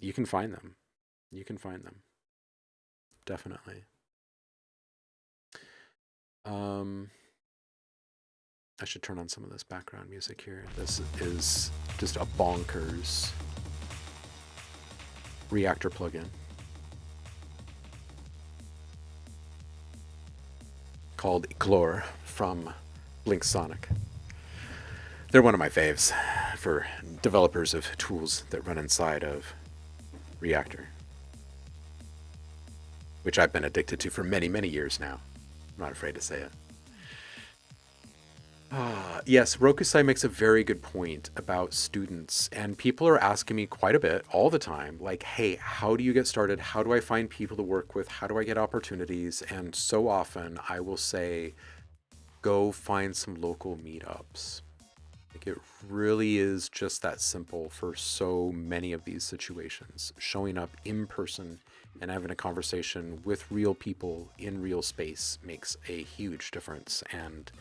you can find them. You can find them. Definitely. I should turn on some of this background music here. This is just a bonkers Reactor plugin called Eclore from Blink Sonic. They're one of my faves for developers of tools that run inside of Reactor, which I've been addicted to for many, many years now. I'm not afraid to say it. Yes, Rokusai makes a very good point about students, and people are asking me quite a bit all the time, like, hey, how do you get started? How do I find people to work with? How do I get opportunities? And so often I will say, go find some local meetups. Like, it really is just that simple for so many of these situations. Showing up in person and having a conversation with real people in real space makes a huge difference. And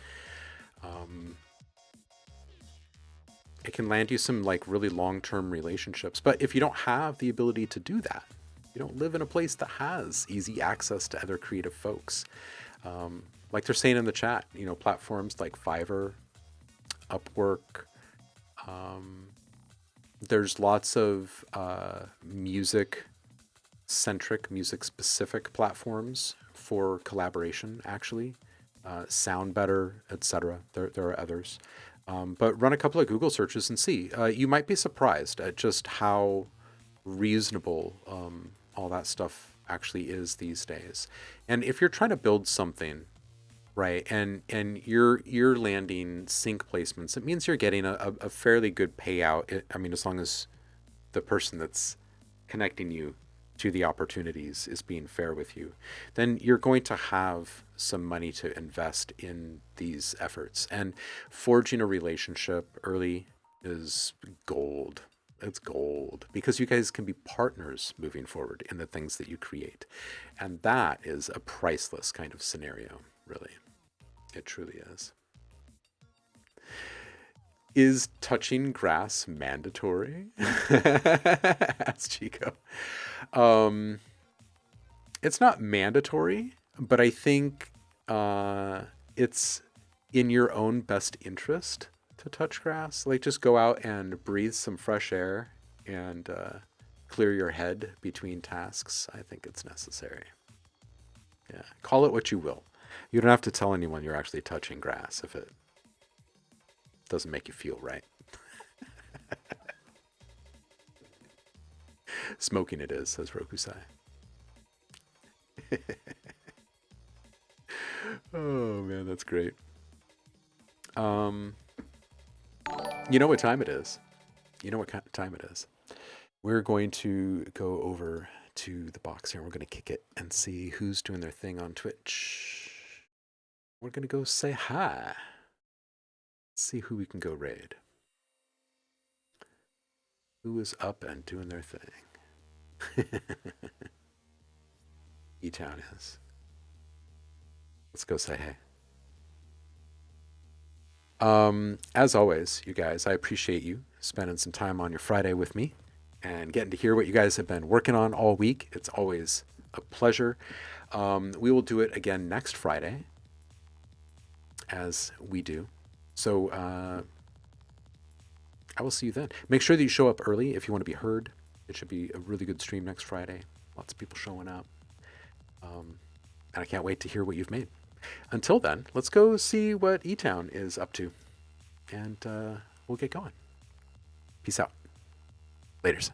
it can land you some like really long-term relationships. But if you don't have the ability to do that, you don't live in a place that has easy access to other creative folks. Like they're saying in the chat, you know, platforms like Fiverr, Upwork, there's lots of music-centric, music-specific platforms for collaboration, actually. Sound Better, etc. There are others. But run a couple of Google searches and see. You might be surprised at just how reasonable all that stuff actually is these days. And if you're trying to build something, right, and you're landing sync placements, it means you're getting a fairly good payout. I mean, as long as the person that's connecting you to the opportunities is being fair with you, then you're going to have some money to invest in these efforts. And forging a relationship early is gold. It's gold because you guys can be partners moving forward in the things that you create. And that is a priceless kind of scenario, really. It truly is. Is touching grass mandatory? Asked Chico. It's not mandatory, but I think it's in your own best interest to touch grass. Like, just go out and breathe some fresh air and clear your head between tasks. I think it's necessary. Yeah, call it what you will. You don't have to tell anyone you're actually touching grass if it doesn't make you feel right. Smoking it is, says Rokusai. Oh man, that's great. You know what time it is. You know what kind of time it is. We're going to go over to the box here. We're going to kick it and see who's doing their thing on Twitch. We're going to go say hi. See who we can go raid. Who is up and doing their thing? E-Town is. Let's go say hey. As always, you guys, I appreciate you spending some time on your Friday with me and getting to hear what you guys have been working on all week. It's always a pleasure. We will do it again next Friday, as we do. So I will see you then. Make sure that you show up early if you want to be heard. It should be a really good stream next Friday. Lots of people showing up. And I can't wait to hear what you've made. Until then, let's go see what E-Town is up to. And we'll get going. Peace out. Laters.